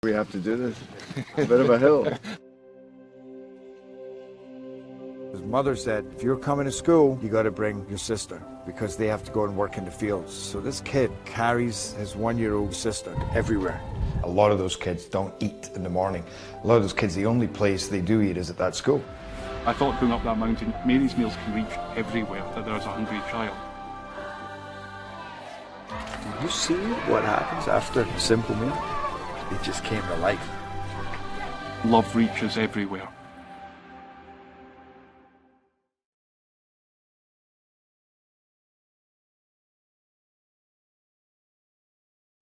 We have to do this. A bit of a hill. His mother said, if you're coming to school, you got to bring your sister because they have to go and work in the fields. So this kid carries his 1-year-old sister everywhere. A lot of those kids don't eat in the morning. A lot of those kids, the only place they do eat is at that school. I thought going up that mountain, Mary's meals can reach everywhere that there's a hungry child. Did you see what happens after a simple meal? It just came to life. Love reaches everywhere.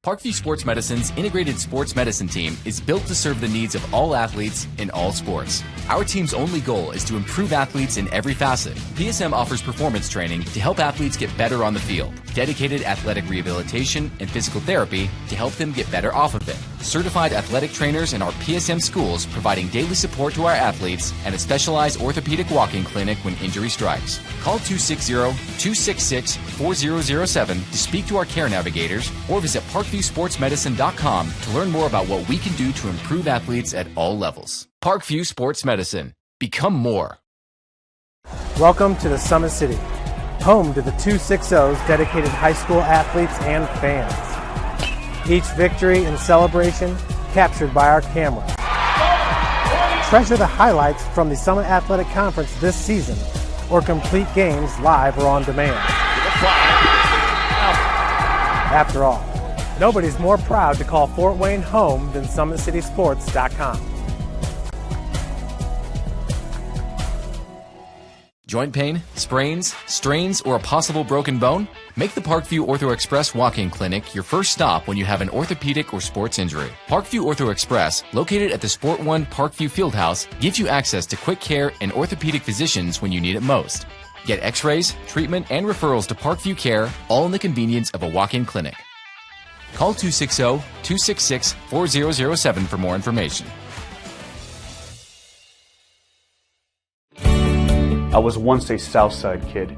Parkview Sports Medicine's integrated sports medicine team is built to serve the needs of all athletes in all sports. Our team's only goal is to improve athletes in every facet. PSM offers performance training to help athletes get better on the field, dedicated athletic rehabilitation and physical therapy to help them get better off of it, certified athletic trainers in our PSM schools providing daily support to our athletes, and a specialized orthopedic walk-in clinic when injury strikes. Call 260-266-4007 to speak to our care navigators or visit ParkviewSportsMedicine.com to learn more about what we can do to improve athletes at all levels. Parkview Sports Medicine. Become more. Welcome to the Summit City, home to the 260's dedicated high school athletes and fans. Each victory and celebration captured by our camera. Treasure the highlights from the Summit Athletic Conference this season or complete games live or on demand. After all, nobody's more proud to call Fort Wayne home than SummitCitySports.com. Joint pain, sprains, strains, or a possible broken bone? Make the Parkview Ortho Express walk-in clinic your first stop when you have an orthopedic or sports injury. Parkview Ortho Express, located at the Sport One Parkview Fieldhouse, gives you access to quick care and orthopedic physicians when you need it most. Get x-rays, treatment, and referrals to Parkview Care, all in the convenience of a walk-in clinic. Call 260-266-4007 for more information. I was once a Southside kid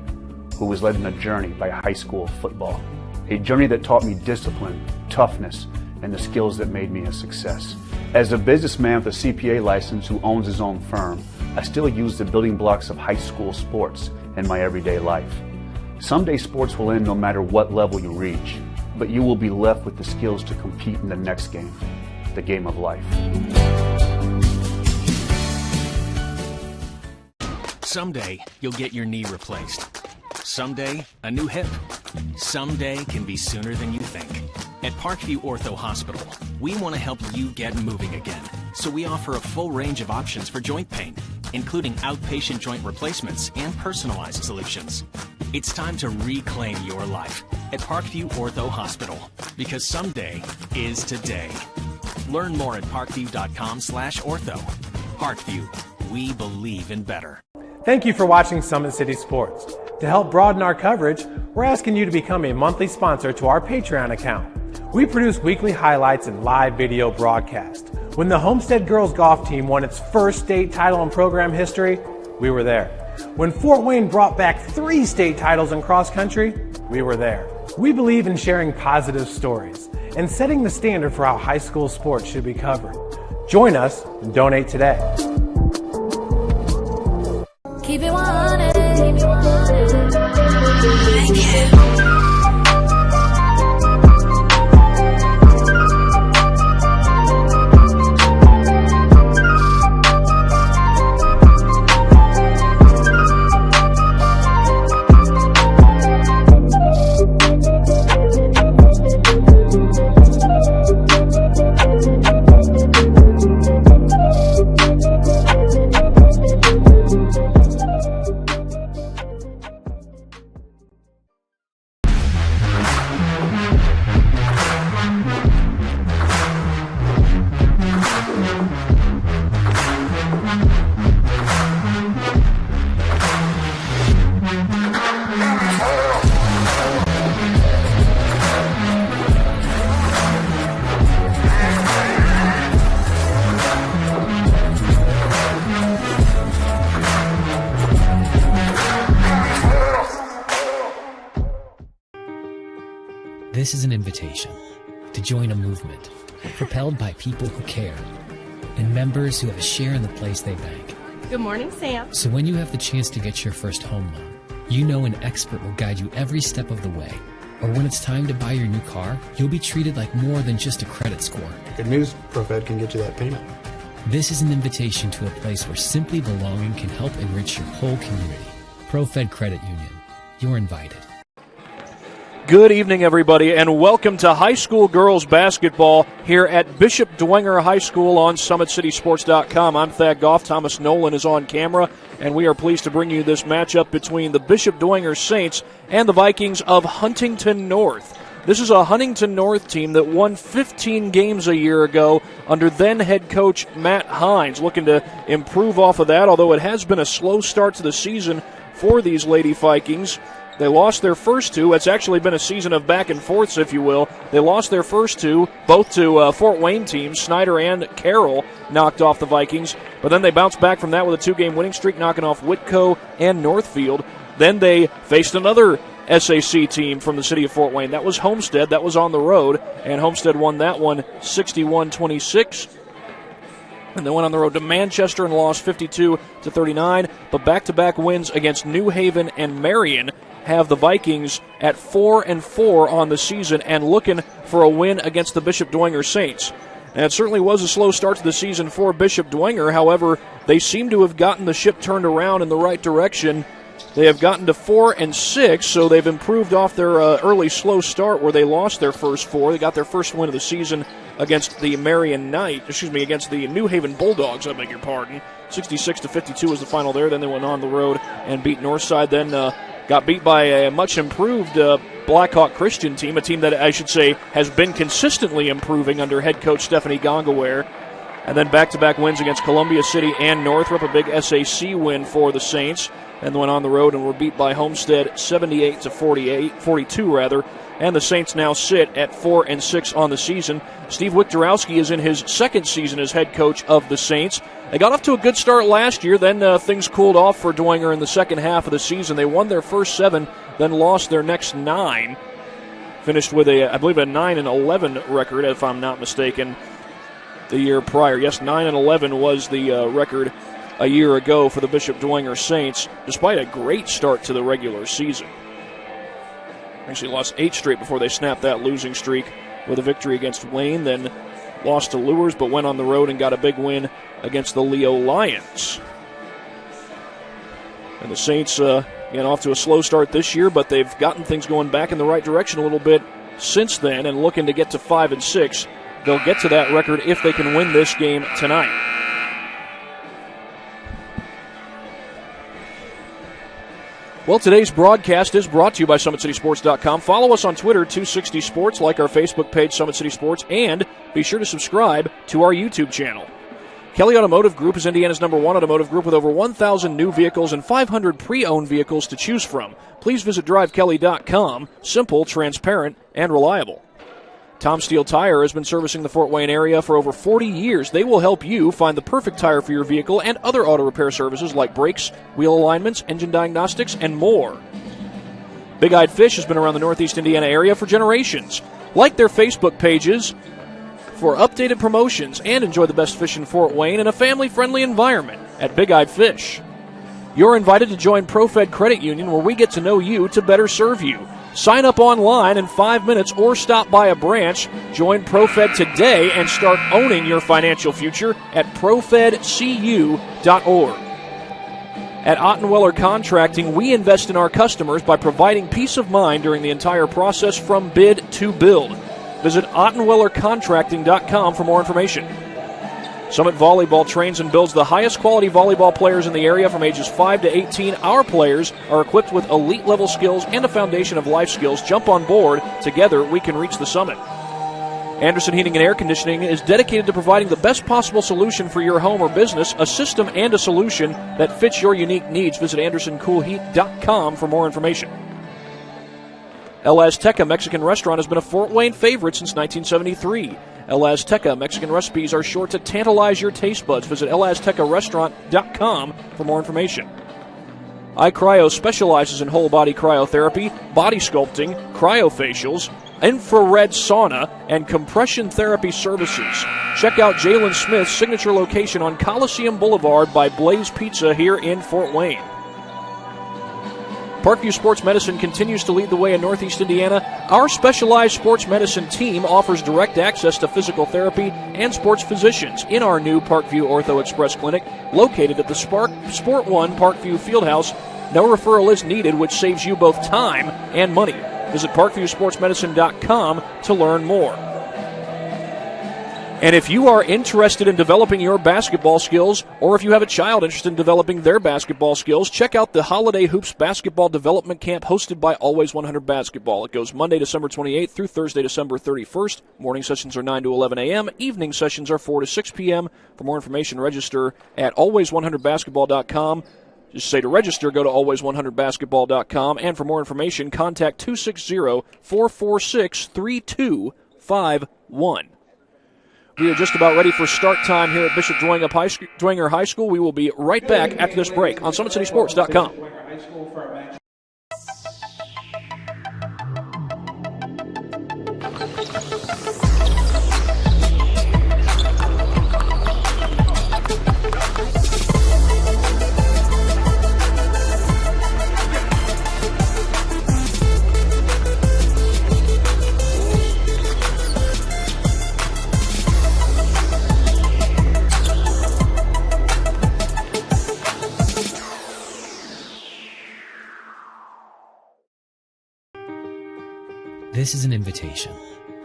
who was led on a journey by high school football. A journey that taught me discipline, toughness, and the skills that made me a success. As a businessman with a CPA license who owns his own firm, I still use the building blocks of high school sports in my everyday life. Someday sports will end no matter what level you reach, but you will be left with the skills to compete in the next game, the game of life. Someday, you'll get your knee replaced. Someday, a new hip. Someday can be sooner than you think. At Parkview Ortho Hospital, we want to help you get moving again. So we offer a full range of options for joint pain, including outpatient joint replacements and personalized solutions. It's time to reclaim your life at Parkview Ortho Hospital, because someday is today. Learn more at parkview.com/ortho. Parkview, we believe in better. Thank you for watching Summit City Sports. To help broaden our coverage, we're asking you to become a monthly sponsor to our Patreon account. We produce weekly highlights and live video broadcast. When the Homestead girls golf team won its first state title in program history, we were there. When Fort Wayne brought back 3 state titles in cross country, we were there. We believe in sharing positive stories and setting the standard for how high school sports should be covered. Join us and donate today. Keep it 100. This is an invitation to join a movement propelled by people who care and members who have a share in the place they bank. Good morning, Sam. So when you have the chance to get your first home loan, you know an expert will guide you every step of the way. Or when it's time to buy your new car, you'll be treated like more than just a credit score. Good news, ProFed can get you that payment. This is an invitation to a place where simply belonging can help enrich your whole community. ProFed Credit Union. You're invited. Good evening, everybody, and welcome to high school girls basketball here at Bishop Dwenger High School on SummitCitySports.com. I'm Thad Goff. Thomas Nolan is on camera, and we are pleased to bring you this matchup between the Bishop Dwenger Saints and the Vikings of Huntington North. This is a Huntington North team that won 15 games a year ago under then head coach Matt Hines, looking to improve off of that, although it has been a slow start to the season for these Lady Vikings. They lost their first two. It's actually been a season of back and forths, if you will. They lost their first two, both to Fort Wayne teams. Snyder and Carroll knocked off the Vikings. But then they bounced back from that with a two-game winning streak, knocking off Whitco and Northfield. Then they faced another SAC team from the city of Fort Wayne. That was Homestead. That was on the road, and Homestead won that one 61-26. And they went on the road to Manchester and lost 52-39. But back-to-back wins against New Haven and Marion have the Vikings at 4-4 on the season and looking for a win against the Bishop Dwenger Saints. And it certainly was a slow start to the season for Bishop Dwenger. However, they seem to have gotten the ship turned around in the right direction. They have gotten to 4-6, so they've improved off their early slow start where they lost their first four. They got their first win of the season against the against the New Haven Bulldogs, I beg your pardon. 66-52 was the final there. Then they went on the road and beat Northside. Then got beat by a much improved Blackhawk Christian team, a team that I should say has been consistently improving under head coach Stephanie Gongaware. And then back-to-back wins against Columbia City and Northrop, a big SAC win for the Saints. And went on the road and were beat by Homestead 78-42 rather. And the Saints now sit at 4-6 on the season. Steve Wiktorowski is in his second season as head coach of the Saints. They got off to a good start last year, then things cooled off for Dwenger in the second half of the season. They won their first 7, then lost their next 9. Finished with I believe a 9-11 record, if I'm not mistaken, the year prior. Yes, 9-11 was the record a year ago for the Bishop Dwenger Saints, despite a great start to the regular season. Actually lost 8 straight before they snapped that losing streak with a victory against Wayne, then lost to Lures, but went on the road and got a big win against the Leo Lions. And the Saints, again, off to a slow start this year, but they've gotten things going back in the right direction a little bit since then and looking to get to 5-6. They'll get to that record if they can win this game tonight. Well, today's broadcast is brought to you by SummitCitySports.com. Follow us on Twitter, 260Sports, like our Facebook page, Summit City Sports, and be sure to subscribe to our YouTube channel. Kelly Automotive Group is Indiana's #1 automotive group with over 1,000 new vehicles and 500 pre-owned vehicles to choose from. Please visit DriveKelly.com. Simple, transparent, and reliable. Tom Steele Tire has been servicing the Fort Wayne area for over 40 years. They will help you find the perfect tire for your vehicle and other auto repair services like brakes, wheel alignments, engine diagnostics, and more. Big Eyed Fish has been around the Northeast Indiana area for generations. Like their Facebook pages for updated promotions and enjoy the best fish in Fort Wayne in a family-friendly environment at Big Eyed Fish. You're invited to join ProFed Credit Union, where we get to know you to better serve you. Sign up online in 5 minutes or stop by a branch. Join ProFed today and start owning your financial future at profedcu.org. At Ottenweller Contracting, we invest in our customers by providing peace of mind during the entire process from bid to build. Visit OttenwellerContracting.com for more information. Summit Volleyball trains and builds the highest quality volleyball players in the area from ages 5 to 18. Our players are equipped with elite level skills and a foundation of life skills. Jump on board. Together, we can reach the summit. Anderson Heating and Air Conditioning is dedicated to providing the best possible solution for your home or business, a system and a solution that fits your unique needs. Visit AndersonCoolHeat.com for more information. El Azteca Mexican Restaurant has been a Fort Wayne favorite since 1973. El Azteca Mexican recipes are sure to tantalize your taste buds. Visit elaztecarestaurant.com for more information. iCryo specializes in whole-body cryotherapy, body sculpting, cryofacials, infrared sauna, and compression therapy services. Check out Jalen Smith's signature location on Coliseum Boulevard by Blaze Pizza here in Fort Wayne. Parkview Sports Medicine continues to lead the way in Northeast Indiana. Our specialized sports medicine team offers direct access to physical therapy and sports physicians in our new Parkview Ortho Express Clinic, located at the Sport One Parkview Fieldhouse. No referral is needed, which saves you both time and money. Visit ParkviewSportsMedicine.com to learn more. And if you are interested in developing your basketball skills, or if you have a child interested in developing their basketball skills, check out the Holiday Hoops Basketball Development Camp hosted by Always 100 Basketball. It goes Monday, December 28th through Thursday, December 31st. Morning sessions are 9 to 11 a.m. Evening sessions are 4 to 6 p.m. For more information, register at always100basketball.com. Just say to register, go to always100basketball.com. And for more information, contact 260-446-3251. We are just about ready for start time here at Bishop Dwenger High School. We will be right back after this break on SummitCitySports.com. This is an invitation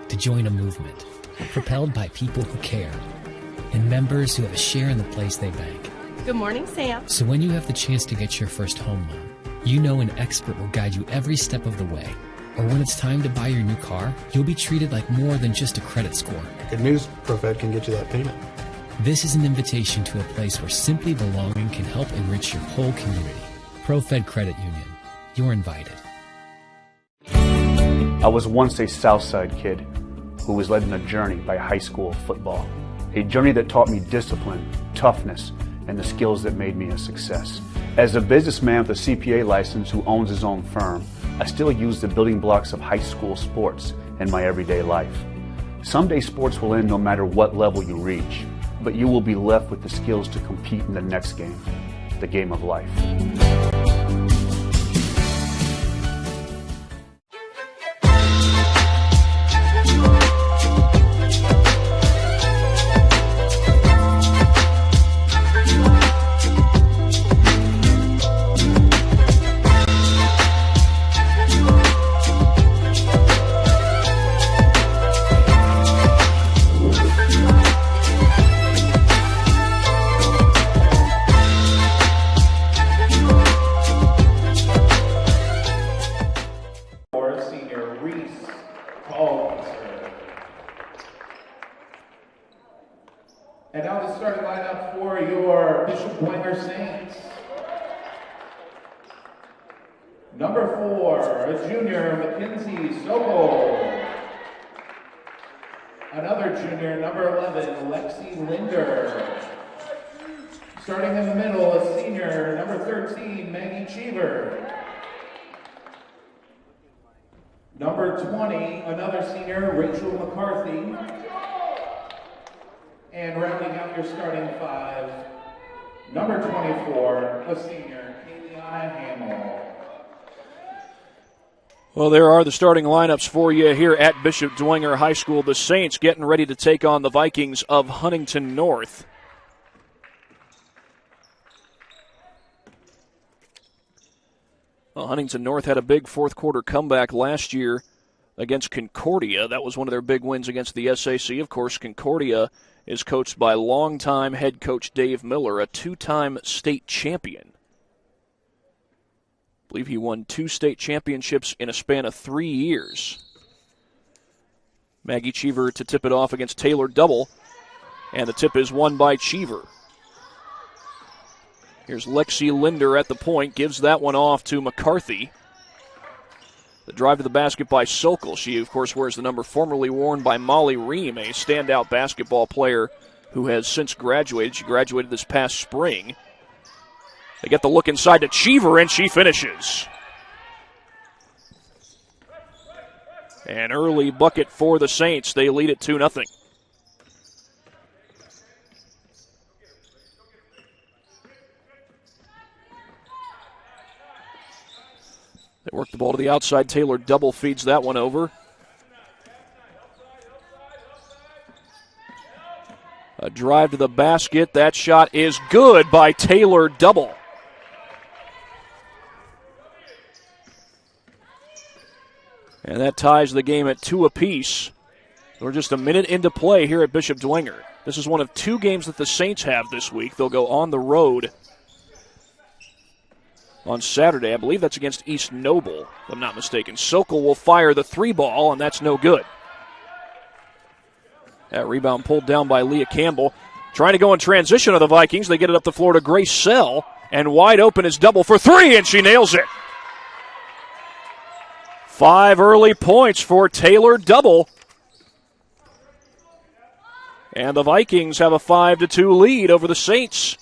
to join a movement propelled by people who care and members who have a share in the place they bank. Good morning, Sam. So when you have the chance to get your first home loan, you know an expert will guide you every step of the way. Or when it's time to buy your new car, you'll be treated like more than just a credit score. Good news, ProFed can get you that payment. This is an invitation to a place where simply belonging can help enrich your whole community. ProFed Credit Union. You're invited. I was once a Southside kid who was led on a journey by high school football. A journey that taught me discipline, toughness, and the skills that made me a success. As a businessman with a CPA license who owns his own firm, I still use the building blocks of high school sports in my everyday life. Someday sports will end no matter what level you reach, but you will be left with the skills to compete in the next game, the game of life. And now the starting lineup for your Bishop Dwenger Saints. Number 4, a junior, Mackenzie Sokol. Another junior, number 11, Lexi Linder. Starting in the middle, a senior, number 13, Maggie Cheever. Number 20, another senior, Rachel McCarthy. And rounding out your starting 5, number 24, a senior, Kaylee Hamill. Well, there are the starting lineups for you here at Bishop Dwenger High School. The Saints getting ready to take on the Vikings of Huntington North. Well, Huntington North had a big fourth quarter comeback last year against Concordia. That was one of their big wins against the SAC. Of course, Concordia is coached by longtime head coach Dave Miller, a two-time state champion. I believe he won 2 state championships in a span of 3 years. Maggie Cheever to tip it off against Taylor Double, and the tip is won by Cheever. Here's Lexi Linder at the point, gives that one off to McCarthy. The drive to the basket by Sokol. She, of course, wears the number formerly worn by Molly Ream, a standout basketball player who has since graduated. She graduated this past spring. They get the look inside to Cheever, and she finishes. An early bucket for the Saints. They lead it 2-0. They work the ball to the outside. Taylor double feeds that one over. A drive to the basket. That shot is good by Taylor Double. And that ties the game at 2 apiece. We're just a minute into play here at Bishop Dwenger. This is one of 2 games that the Saints have this week. They'll go on the road on Saturday. I believe that's against East Noble, if I'm not mistaken. Sokol will fire the 3 ball, and that's no good. That rebound pulled down by Leah Campbell. Trying to go in transition of the Vikings. They get it up the floor to Grace Sell, and wide open is Double for 3, and she nails it. 5 early points for Taylor Double. And the Vikings have a 5-2 lead over the Saints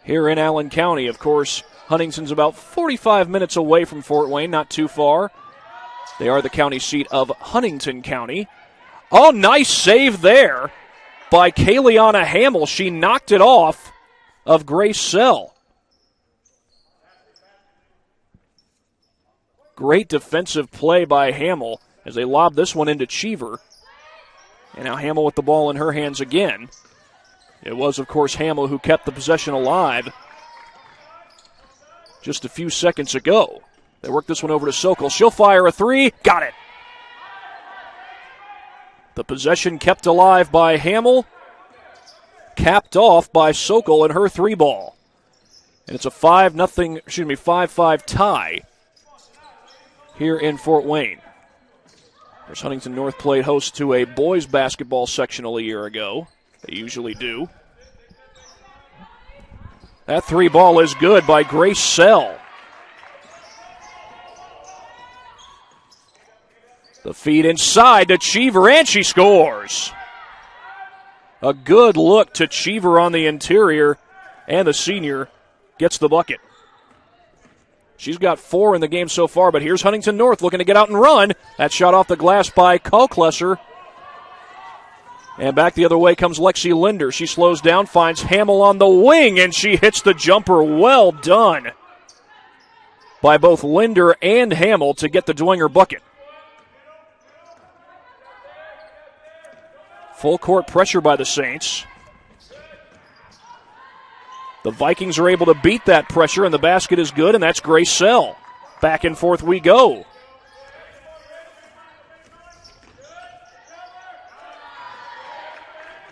here in Allen County. Of course, Huntington's about 45 minutes away from Fort Wayne, not too far. They are the county seat of Huntington County. Oh, nice save there by Kayleana Hamill. She knocked it off of Grace Sell. Great defensive play by Hamill as they lob this one into Cheever. And now Hamill with the ball in her hands again. It was, of course, Hamill who kept the possession alive just a few seconds ago. They work this one over to Sokol. She'll fire a 3. Got it. The possession kept alive by Hamill, capped off by Sokol and her 3 ball. And it's a 5-5 tie here in Fort Wayne. There's Huntington North played host to a boys basketball sectional a year ago. They usually do. That 3 ball is good by Grace Sell. The feed inside to Cheever, and she scores. A good look to Cheever on the interior, and the senior gets the bucket. She's got 4 in the game so far, but here's Huntington North looking to get out and run. That shot off the glass by Kalklesser. And back the other way comes Lexi Linder. She slows down, finds Hamill on the wing, and she hits the jumper. Well done by both Linder and Hamill to get the Dwenger bucket. Full court pressure by the Saints. The Vikings are able to beat that pressure, and the basket is good, and that's Grace Sell. Back and forth we go.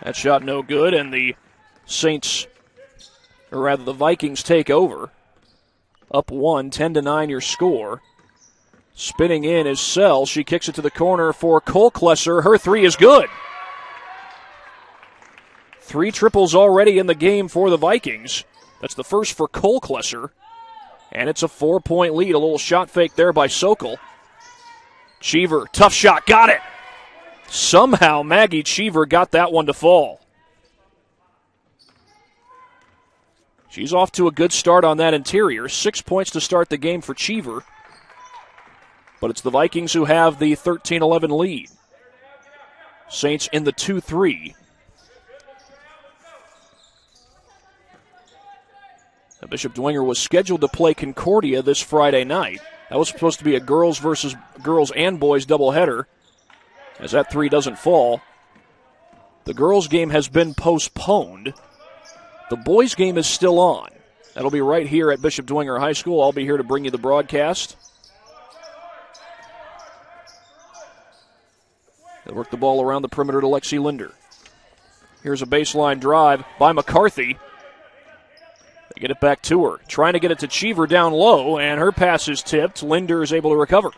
That shot no good, and the the Vikings take over. Up 1, 10-9 your score. Spinning in is Sell. She kicks it to the corner for Kalklesser. Her 3 is good. 3 triples already in the game for the Vikings. That's the first for Kalklesser. And it's a 4-point lead. A little shot fake there by Sokol. Cheever, tough shot, got it. Somehow Maggie Cheever got that one to fall. She's off to a good start on that interior. 6 points to start the game for Cheever. But it's the Vikings who have the 13-11 lead. Saints in the 2-3. Now, Bishop Dwenger was scheduled to play Concordia this Friday night. That was supposed to be a girls versus girls and boys doubleheader. As that 3 doesn't fall, the girls' game has been postponed. The boys' game is still on. That'll be right here at Bishop Dwenger High School. I'll be here to bring you the broadcast. They work the ball around the perimeter to Lexi Linder. Here's a baseline drive by McCarthy. They get it back to her. Trying to get it to Cheever down low, and her pass is tipped. Linder is able to recover.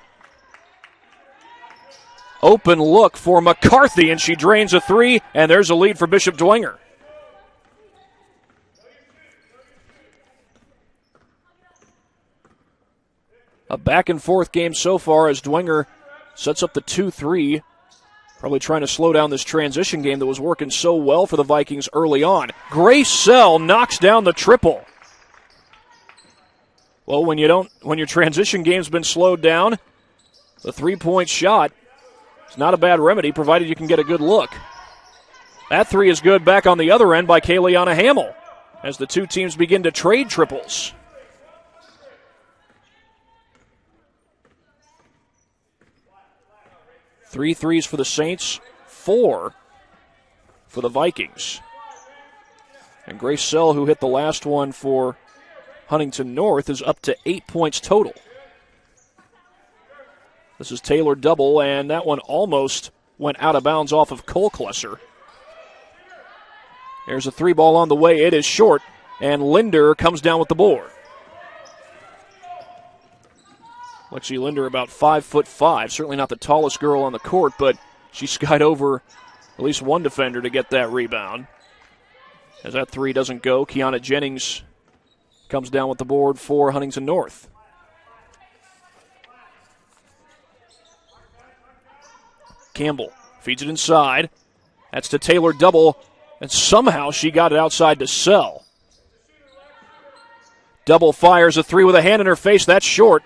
Open look for McCarthy, and she drains a 3, and there's a lead for Bishop Dwenger. A back-and-forth game so far as Dwenger sets up the 2-3. Probably trying to slow down this transition game that was working so well for the Vikings early on. Grace Sell knocks down the triple. Well, when your transition game's been slowed down, The three-point shot is not a bad remedy, provided you can get a good look. That three is good back on the other end by Kayleana Hamill as the two teams begin to trade triples. Three threes for the Saints, 4 for the Vikings. And Grace Sell, who hit the last one for Huntington North, is up to 8 points total. This is Taylor double, and that one almost went out of bounds off of Kolklesser. There's a three ball on the way. It is short, and Linder comes down with the board. Lexi Linder, about 5'5", certainly not the tallest girl on the court, but she skied over at least one defender to get that rebound. As that three doesn't go, Kiana Jennings comes down with the board for Huntington North. Campbell feeds it inside. That's to Taylor double, and somehow she got it outside to Sell. Double fires a three with a hand in her face. That's short.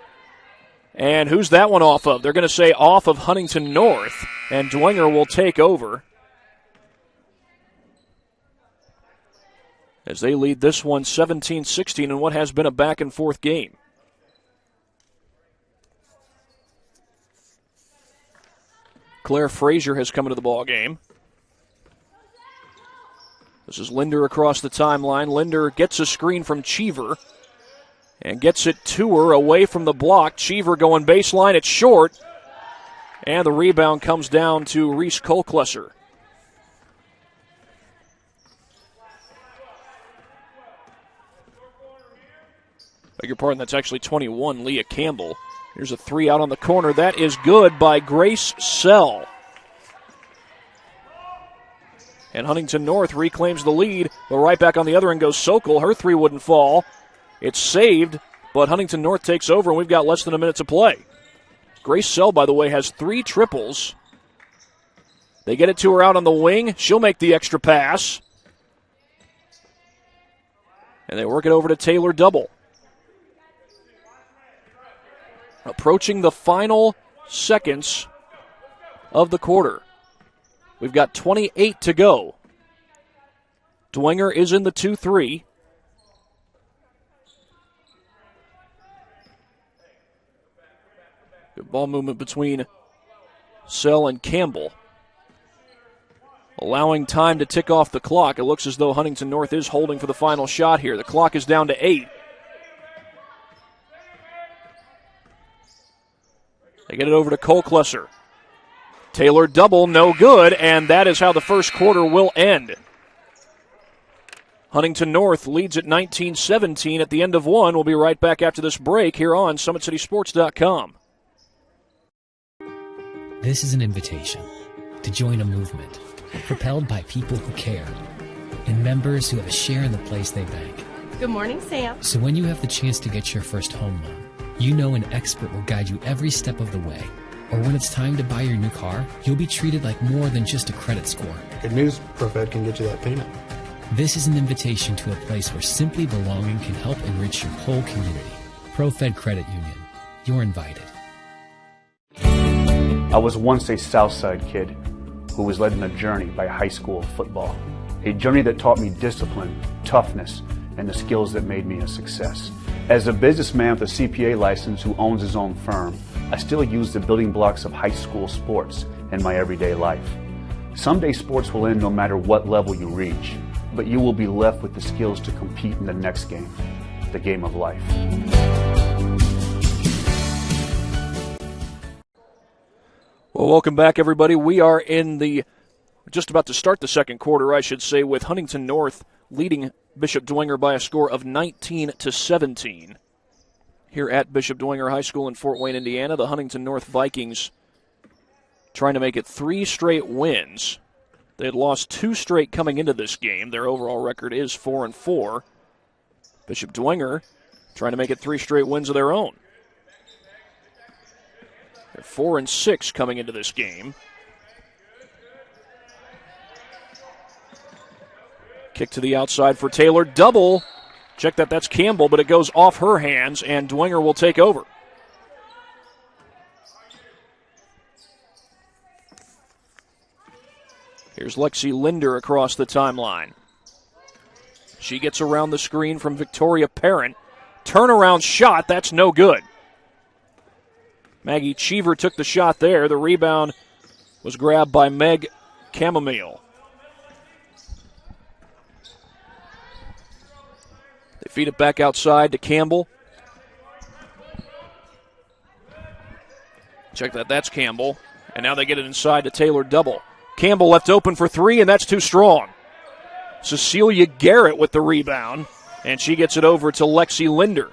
And who's that one off of? They're going to say off of Huntington North, and Dwenger will take over as they lead this one 17-16 in what has been a back-and-forth game. Claire Frazier has come into the ball game. This is Linder across the timeline. Linder gets a screen from Cheever and gets it to her away from the block. Cheever going baseline. It's short. And the rebound comes down to Reese Kolklesser. Beg your pardon, that's actually 21, Leah Campbell. Here's a three out on the corner. That is good by Grace Sell. And Huntington North reclaims the lead, but right back on the other end goes Sokol. Her three wouldn't fall. It's saved, but Huntington North takes over, and we've got less than a minute to play. Grace Sell, by the way, has 3 triples. They get it to her out on the wing. She'll make the extra pass. And they work it over to Taylor double. Approaching the final seconds of the quarter. We've got 28 to go. Dwenger is in the 2-3. Good ball movement between Sell and Campbell. Allowing time to tick off the clock. It looks as though Huntington North is holding for the final shot here. The clock is down to 8. They get it over to Kolklesser. Taylor double, no good, and that is how the first quarter will end. Huntington North leads at 19-17 at the end of one. We'll be right back after this break here on SummitCitySports.com. This is an invitation to join a movement propelled by people who care and members who have a share in the place they bank. Good morning, Sam. So when you have the chance to get your first home loan, you know an expert will guide you every step of the way. Or when it's time to buy your new car, you'll be treated like more than just a credit score. Good news, ProFed can get you that payment. This is an invitation to a place where simply belonging can help enrich your whole community. ProFed Credit Union. You're invited. I was once a Southside kid who was led on a journey by high school football. A journey that taught me discipline, toughness, and the skills that made me a success. As a businessman with a CPA license who owns his own firm, I still use the building blocks of high school sports in my everyday life. Someday sports will end no matter what level you reach, but you will be left with the skills to compete in the next game, the game of life. Well, welcome back, everybody. We are just about to start the second quarter, I should say, with Huntington North leading Bishop Dwenger by a score of 19-17. Here at Bishop Dwenger High School in Fort Wayne, Indiana, the Huntington North Vikings trying to make it 3 straight wins. They had lost 2 straight coming into this game. Their overall record is 4-4. Bishop Dwenger trying to make it 3 straight wins of their own. They're 4-6 coming into this game. Kick to the outside for Taylor. Double. Check that, that's Campbell, but it goes off her hands, and Dwenger will take over. Here's Lexi Linder across the timeline. She gets around the screen from Victoria Parent. Turnaround shot, that's no good. Maggie Cheever took the shot there. The rebound was grabbed by Meg Chamomile. They feed it back outside to Campbell. Check that, that's Campbell. And now they get it inside to Taylor Double. Campbell left open for three, and that's too strong. Cecilia Garrett with the rebound, and she gets it over to Lexi Linder.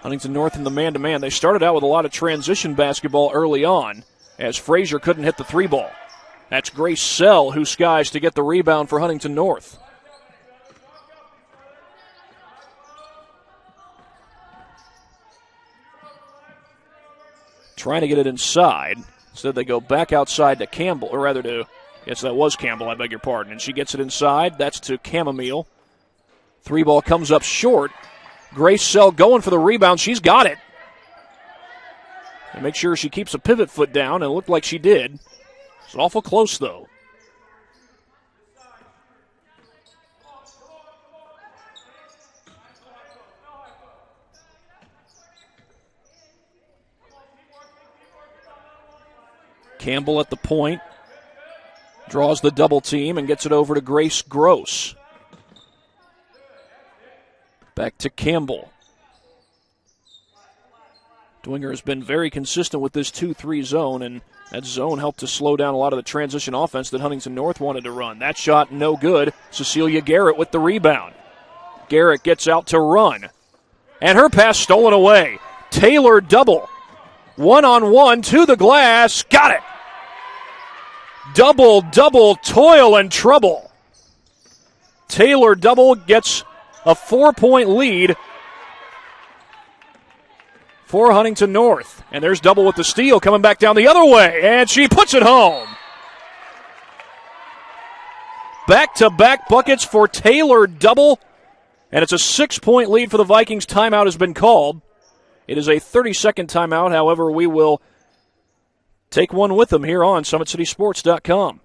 Huntington North in the man-to-man. They started out with a lot of transition basketball early on as Frazier couldn't hit the three ball. That's Grace Sell who skies to get the rebound for Huntington North. Trying to get it inside. Instead they go back outside to Campbell, or rather to, yes, that was Campbell, I beg your pardon. And she gets it inside. That's to Chamomile. Three ball comes up short. Grace Sell going for the rebound. She's got it. And make sure she keeps a pivot foot down, and it looked like she did. It's awful close, though. Campbell at the point. Draws the double team and gets it over to Grace Gross. Back to Campbell. Dwenger has been very consistent with this 2-3 zone, and that zone helped to slow down a lot of the transition offense that Huntington North wanted to run. That shot no good. Cecilia Garrett with the rebound. Garrett gets out to run. And her pass stolen away. Taylor Double. One-on-one to the glass. Got it. Double, toil and trouble. Taylor Double gets a 4-point lead for Huntington North. And there's Double with the steal coming back down the other way, and she puts it home. Back-to-back buckets for Taylor Double, and it's a 6-point lead for the Vikings. Timeout has been called. It is a 30-second timeout. However, we will take one with them here on SummitCitySports.com.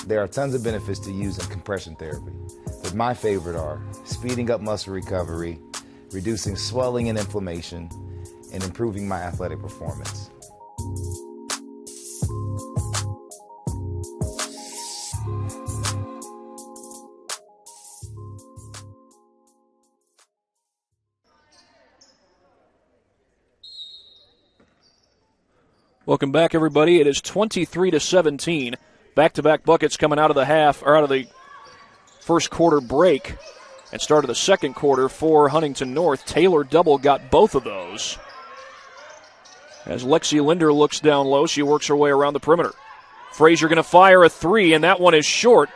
There are tons of benefits to using compression therapy, but my favorite are speeding up muscle recovery, reducing swelling and inflammation, and improving my athletic performance. Welcome back, everybody. It is 23-17. Back-to-back buckets coming out of the half, or out of the first quarter break and start of the second quarter for Huntington North. Taylor Double got both of those. As Lexi Linder looks down low, she works her way around the perimeter. Frazier going to fire a three, and that one is short.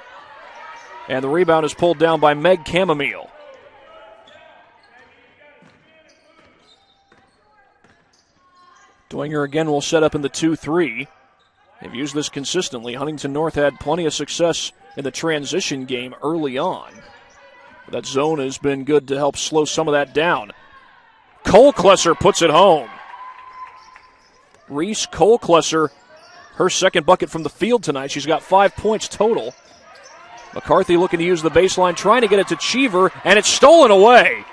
And the rebound is pulled down by Meg Chamomile. Dwenger again will set up in the 2-3. They've used this consistently. Huntington North had plenty of success in the transition game early on. But that zone has been good to help slow some of that down. Colklesser puts it home. Reese Colklesser, her second bucket from the field tonight. She's got 5 points total. McCarthy looking to use the baseline, trying to get it to Cheever, and it's stolen away.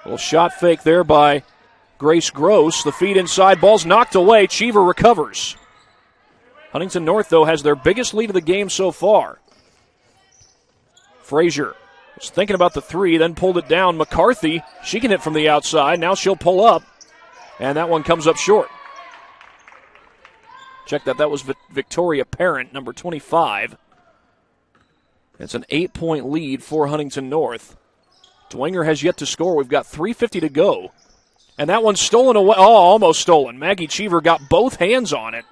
Little shot fake there by Grace Gross. The feed inside, ball's knocked away. Cheever recovers. Huntington North, though, has their biggest lead of the game so far. Frazier was thinking about the three, then pulled it down. McCarthy, she can hit from the outside. Now she'll pull up, and that one comes up short. Check that. That was Victoria Parent, number 25. It's an 8-point lead for Huntington North. Dwenger has yet to score. We've got 3:50 to go. And that one's stolen away. Oh, almost stolen. Maggie Cheever got both hands on it.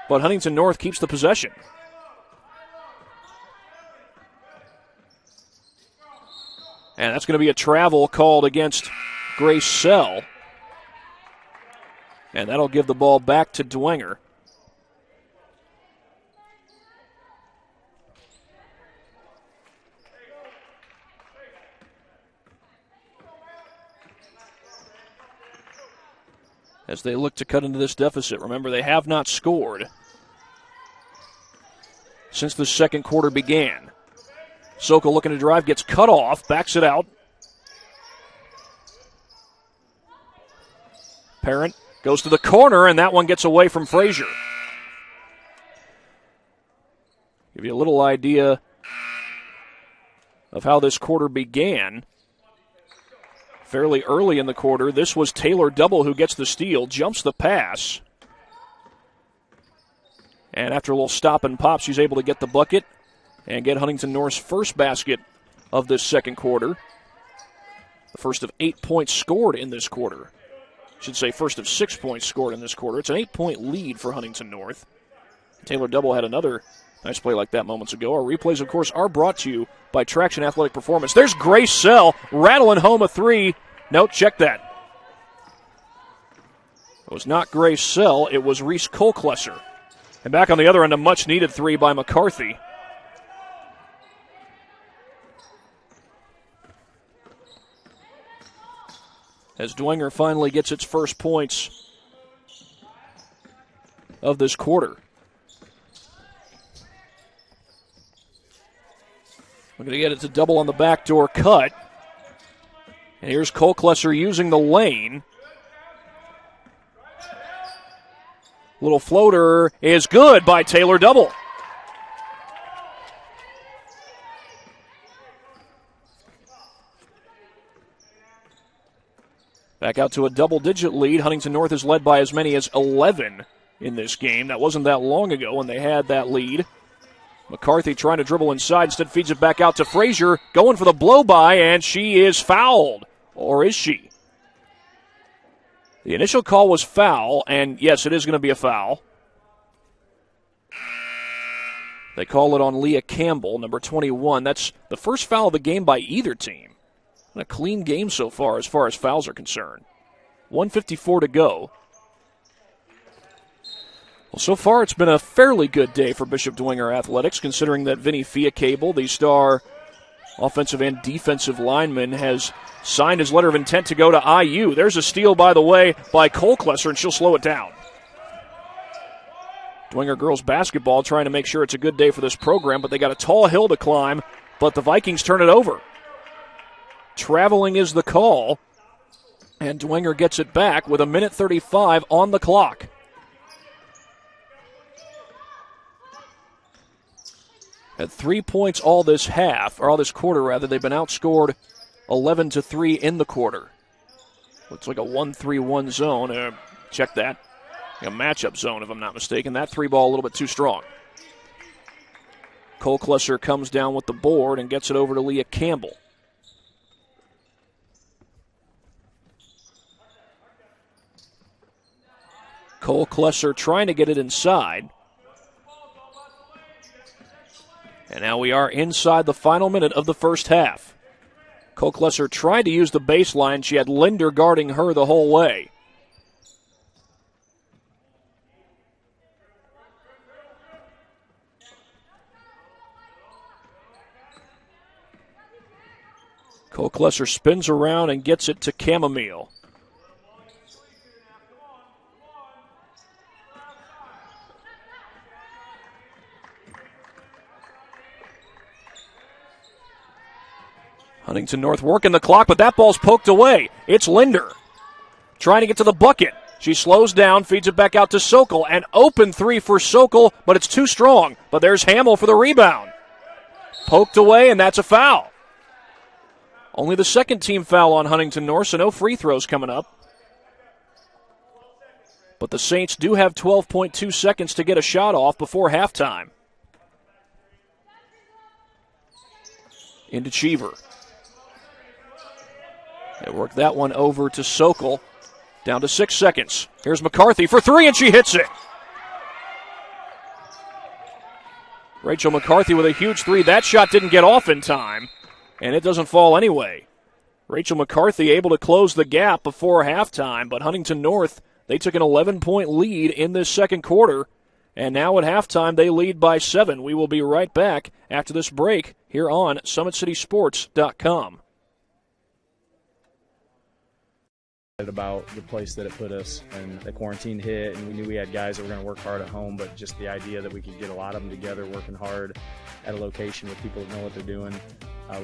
But Huntington North keeps the possession. And that's going to be a travel called against Grace Sell. And that'll give the ball back to Dwenger. as they look to cut into this deficit. Remember, they have not scored since the second quarter began. Sokol looking to drive, gets cut off, backs it out. Parent goes to the corner, and that one gets away from Frazier. Give you a little idea of how this quarter began. Fairly early in the quarter, this was Taylor Double who gets the steal, jumps the pass. And after a little stop and pop, she's able to get the bucket and get Huntington North's first basket of this second quarter. The first of 8 points scored in this quarter. I should say first of 6 points scored in this quarter. It's an 8-point lead for Huntington North. Taylor Double had another nice play like that moments ago. Our replays, of course, are brought to you by Traction Athletic Performance. There's Grace Sell rattling home a three. No, check that. It was not Grace Sell. It was Reese Kolklesser. And back on the other end, a much-needed three by McCarthy. As Dwenger finally gets its first points of this quarter. We're going to get it to Double on the backdoor cut. And here's Kolklesser using the lane. Little floater is good by Taylor Double. Back out to a double-digit lead. Huntington North is led by as many as 11 in this game. That wasn't that long ago when they had that lead. McCarthy trying to dribble inside, instead feeds it back out to Frazier, going for the blow-by, and she is fouled. Or is she? The initial call was foul, and yes, it is going to be a foul. They call it on Leah Campbell, number 21. That's the first foul of the game by either team. A clean game so far as fouls are concerned. 1:54 to go. Well, so far it's been a fairly good day for Bishop Dwenger Athletics, considering that Vinny Fiacable, the star offensive and defensive lineman, has signed his letter of intent to go to IU. There's a steal, by the way, by Kolklesser, and she'll slow it down. Dwenger girls basketball trying to make sure it's a good day for this program, but they got a tall hill to climb, but the Vikings turn it over. Traveling is the call, and Dwenger gets it back with 1:35 on the clock. At 3 points all this quarter, they've been outscored 11-3 in the quarter. Looks like a 1-3-1 zone. Check that. A matchup zone, if I'm not mistaken. That three ball a little bit too strong. Kolklesser comes down with the board and gets it over to Leah Campbell. Kolklesser trying to get it inside. And now we are inside the final minute of the first half. Kolklesser tried to use the baseline. She had Linder guarding her the whole way. Kolklesser spins around and gets it to Chamomile. Huntington North working the clock, but that ball's poked away. It's Linder trying to get to the bucket. She slows down, feeds it back out to Sokol. An open three for Sokol, but it's too strong. But there's Hamill for the rebound. Poked away, and that's a foul. Only the second team foul on Huntington North, so no free throws coming up. But the Saints do have 12.2 seconds to get a shot off before halftime. Into Cheever. They work that one over to Sokol. Down to 6 seconds. Here's McCarthy for three, and she hits it. Rachel McCarthy with a huge three. That shot didn't get off in time, and it doesn't fall anyway. Rachel McCarthy able to close the gap before halftime, but Huntington North, they took an 11-point lead in this second quarter, and now at halftime they lead by 7. We will be right back after this break here on SummitCitySports.com. About the place that it put us, and the quarantine hit, and we knew we had guys that were going to work hard at home, but just the idea that we could get a lot of them together working hard at a location with people that know what they're doing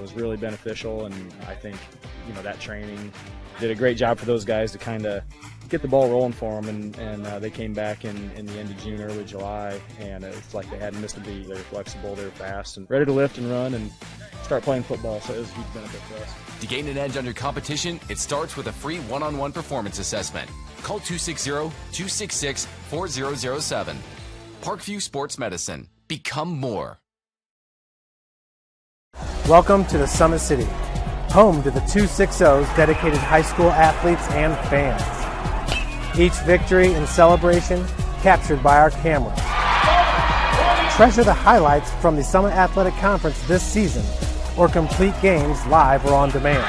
was really beneficial. And I think that training did a great job for those guys to kind of get the ball rolling for them, and they came back in the end of June, early July, and it's like they hadn't missed a beat. They were flexible, they were fast, and ready to lift and run and start playing football, so it was a huge benefit for us. To gain an edge on your competition, it starts with a free one-on-one performance assessment. Call 260-266-4007. Parkview Sports Medicine. Become more. Welcome to the Summit City, home to the 260's dedicated high school athletes and fans. Each victory and celebration captured by our cameras. Treasure the highlights from the Summit Athletic Conference this season, or complete games live or on demand.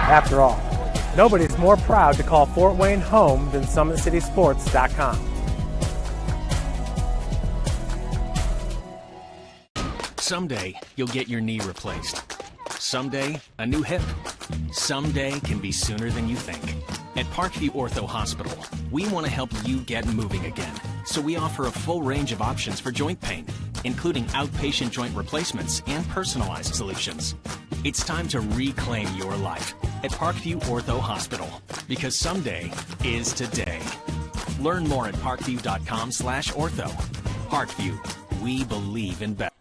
After all, nobody's more proud to call Fort Wayne home than SummitCitySports.com. Someday, you'll get your knee replaced. Someday, a new hip. Someday can be sooner than you think. At Parkview Ortho Hospital, we want to help you get moving again. So we offer a full range of options for joint pain, including outpatient joint replacements and personalized solutions. It's time to reclaim your life at Parkview Ortho Hospital, because someday is today. Learn more at parkview.com/ortho. Parkview, we believe in better.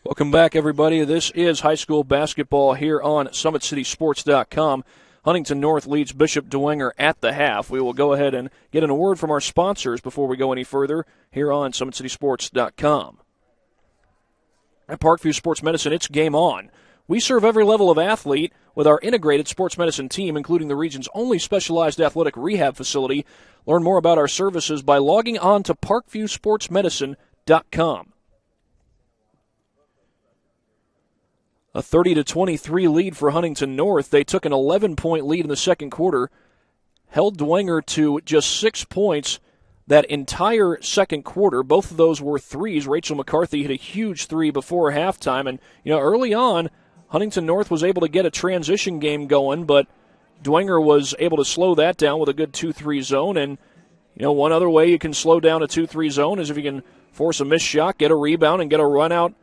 Welcome back, everybody. This is high school basketball here on SummitCitySports.com. Huntington North leads Bishop Dwenger at the half. We will go ahead and get a word from our sponsors before we go any further here on SummitCitySports.com. At Parkview Sports Medicine, it's game on. We serve every level of athlete with our integrated sports medicine team, including the region's only specialized athletic rehab facility. Learn more about our services by logging on to ParkviewSportsMedicine.com. A 30-23 lead for Huntington North. They took an 11-point lead in the second quarter, held Dwenger to just 6 points that entire second quarter. Both of those were threes. Rachel McCarthy hit a huge three before halftime. And, early on, Huntington North was able to get a transition game going, but Dwenger was able to slow that down with a good 2-3 zone. And, one other way you can slow down a 2-3 zone is if you can force a missed shot, get a rebound, and get a run out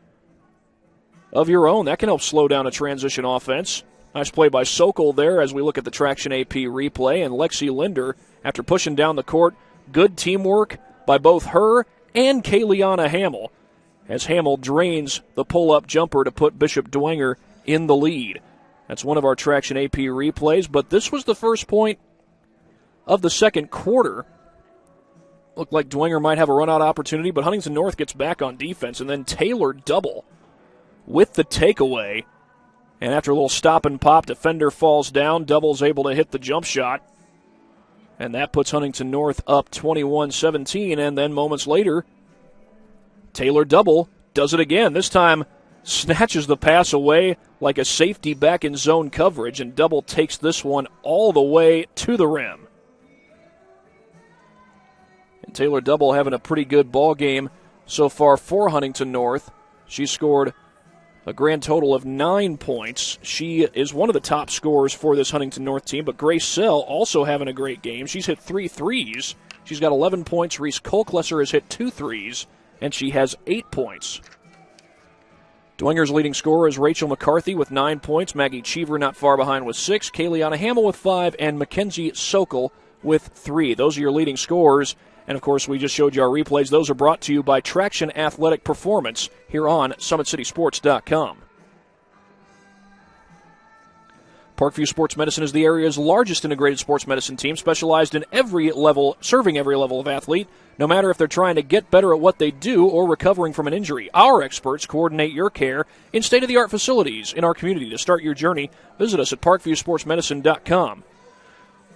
of your own. That can help slow down a transition offense. Nice play by Sokol there as we look at the Traction AP replay. And Lexi Linder, after pushing down the court, good teamwork by both her and Kayleana Hamill, as Hamill drains the pull-up jumper to put Bishop Dwenger in the lead. That's one of our Traction AP replays, but this was the first point of the second quarter. Looked like Dwenger might have a run-out opportunity, but Huntington North gets back on defense, and then Taylor Double with the takeaway. And after a little stop and pop, defender falls down. Double's able to hit the jump shot. And that puts Huntington North up 21-17. And then moments later, Taylor Double does it again. This time snatches the pass away like a safety back in zone coverage. And Double takes this one all the way to the rim. And Taylor Double having a pretty good ball game so far for Huntington North. She scored a grand total of 9 points. She is one of the top scorers for this Huntington North team, but Grace Sell also having a great game. She's hit 3 threes. She's got 11 points. Reese Kolklesser has hit 2 threes, and she has 8 points. Dwenger's leading scorer is Rachel McCarthy with 9 points. Maggie Cheever not far behind with 6. Kayleana Hamill with 5, and Mackenzie Sokol with 3. Those are your leading scorers. And, of course, we just showed you our replays. Those are brought to you by Traction Athletic Performance here on SummitCitySports.com. Parkview Sports Medicine is the area's largest integrated sports medicine team, specialized in every level, serving every level of athlete, no matter if they're trying to get better at what they do or recovering from an injury. Our experts coordinate your care in state-of-the-art facilities in our community. To start your journey, visit us at ParkviewSportsMedicine.com.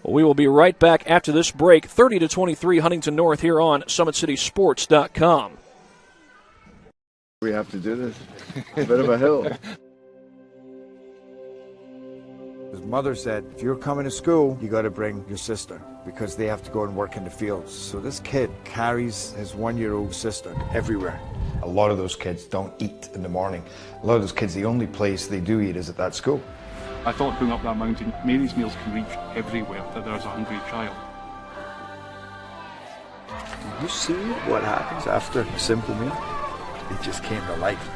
Well, we will be right back after this break. 30-23 Huntington North here on SummitCitySports.com. We have to do this. A bit of a hill. His mother said, if you're coming to school, you got to bring your sister because they have to go and work in the fields. So this kid carries his 1-year-old sister everywhere. A lot of those kids don't eat in the morning. A lot of those kids, the only place they do eat is at that school. I thought going up that mountain, Mary's meals can reach everywhere that there's a hungry child. You see what happens after a simple meal? It just came to life.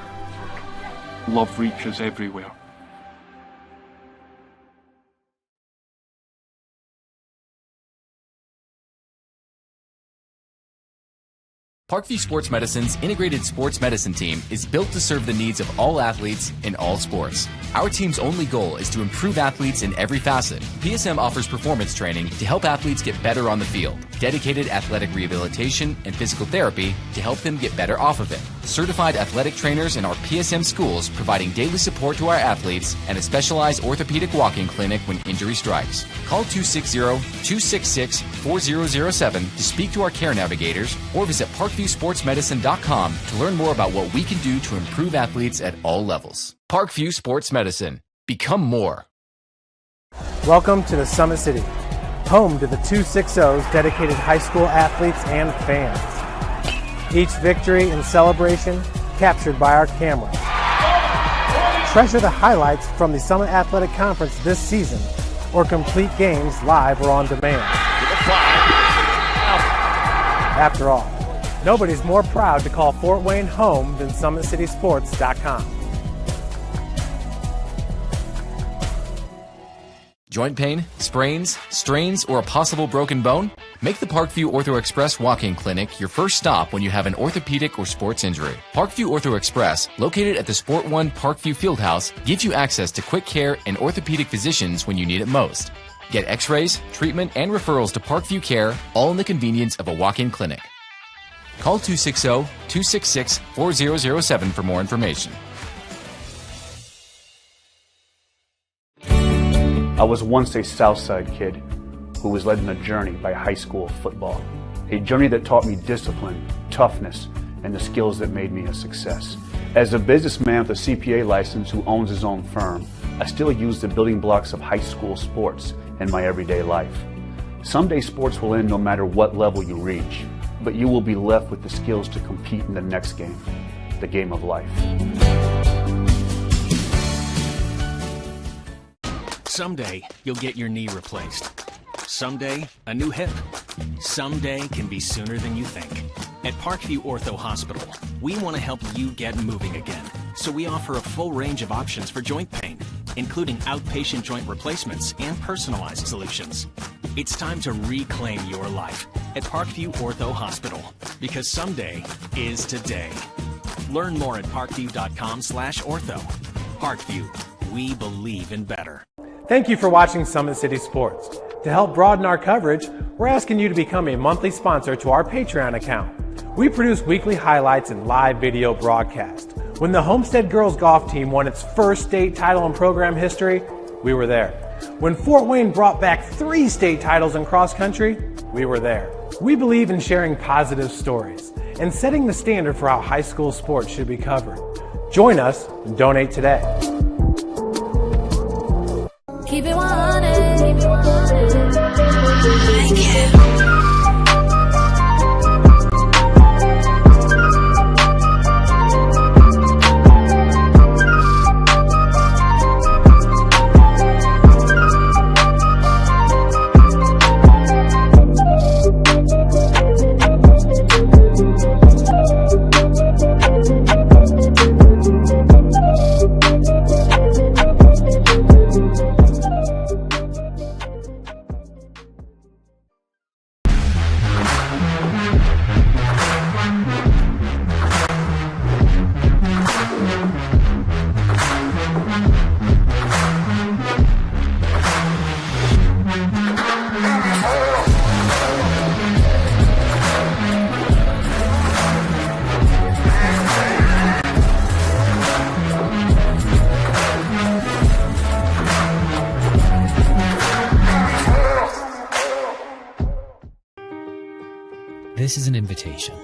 Love reaches everywhere. Parkview Sports Medicine's integrated sports medicine team is built to serve the needs of all athletes in all sports. Our team's only goal is to improve athletes in every facet. PSM offers performance training to help athletes get better on the field, dedicated athletic rehabilitation and physical therapy to help them get better off of it, certified athletic trainers in our PSM schools providing daily support to our athletes, and a specialized orthopedic walk-in clinic when injury strikes. Call 260-266-4007 to speak to our care navigators or visit ParkviewSportsMedicine.com to learn more about what we can do to improve athletes at all levels. Parkview Sports Medicine. Become more. Welcome to the Summit City, home to the 260's dedicated high school athletes and fans. Each victory and celebration captured by our camera. Treasure the highlights from the Summit Athletic Conference this season or complete games live or on demand. After all, nobody's more proud to call Fort Wayne home than SummitCitySports.com. Joint pain, sprains, strains, or a possible broken bone? Make the Parkview Ortho Express walk-in clinic your first stop when you have an orthopedic or sports injury. Parkview Ortho Express, located at the Sport One Parkview Fieldhouse, gives you access to quick care and orthopedic physicians when you need it most. Get x-rays, treatment, and referrals to Parkview Care, all in the convenience of a walk-in clinic. Call 260-266-4007 for more information. I was once a Southside kid who was led on a journey by high school football. A journey that taught me discipline, toughness, and the skills that made me a success. As a businessman with a CPA license who owns his own firm, I still use the building blocks of high school sports in my everyday life. Someday sports will end no matter what level you reach, but you will be left with the skills to compete in the next game, the game of life. Someday, you'll get your knee replaced. Someday, a new hip. Someday can be sooner than you think. At Parkview Ortho Hospital, we want to help you get moving again. So we offer a full range of options for joint pain, including outpatient joint replacements and personalized solutions. It's time to reclaim your life at Parkview Ortho Hospital, because someday is today. Learn more at parkview.com/ortho. Parkview, we believe in better. Thank you for watching Summit City Sports. To help broaden our coverage, we're asking you to become a monthly sponsor to our Patreon account. We produce weekly highlights and live video broadcast. When the Homestead girls golf team won its first state title in program history, we were there. When Fort Wayne brought back 3 state titles in cross country, we were there. We believe in sharing positive stories and setting the standard for how high school sports should be covered. Join us and donate today. Keep it 100. Thank you. This is an invitation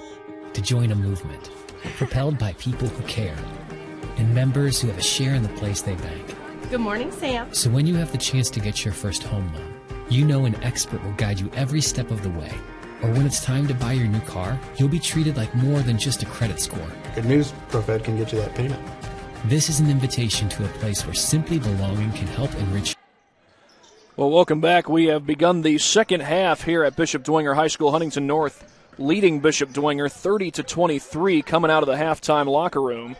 to join a movement propelled by people who care and members who have a share in the place they bank. Good morning, Sam. So when you have the chance to get your first home loan, you know an expert will guide you every step of the way. Or when it's time to buy your new car, you'll be treated like more than just a credit score. Good news, ProFed can get you that payment. This is an invitation to a place where simply belonging can help enrich. Well, welcome back. We have begun the second half here at Bishop Dwenger High School. Huntington North leading Bishop Dwenger 30-23 coming out of the halftime locker room.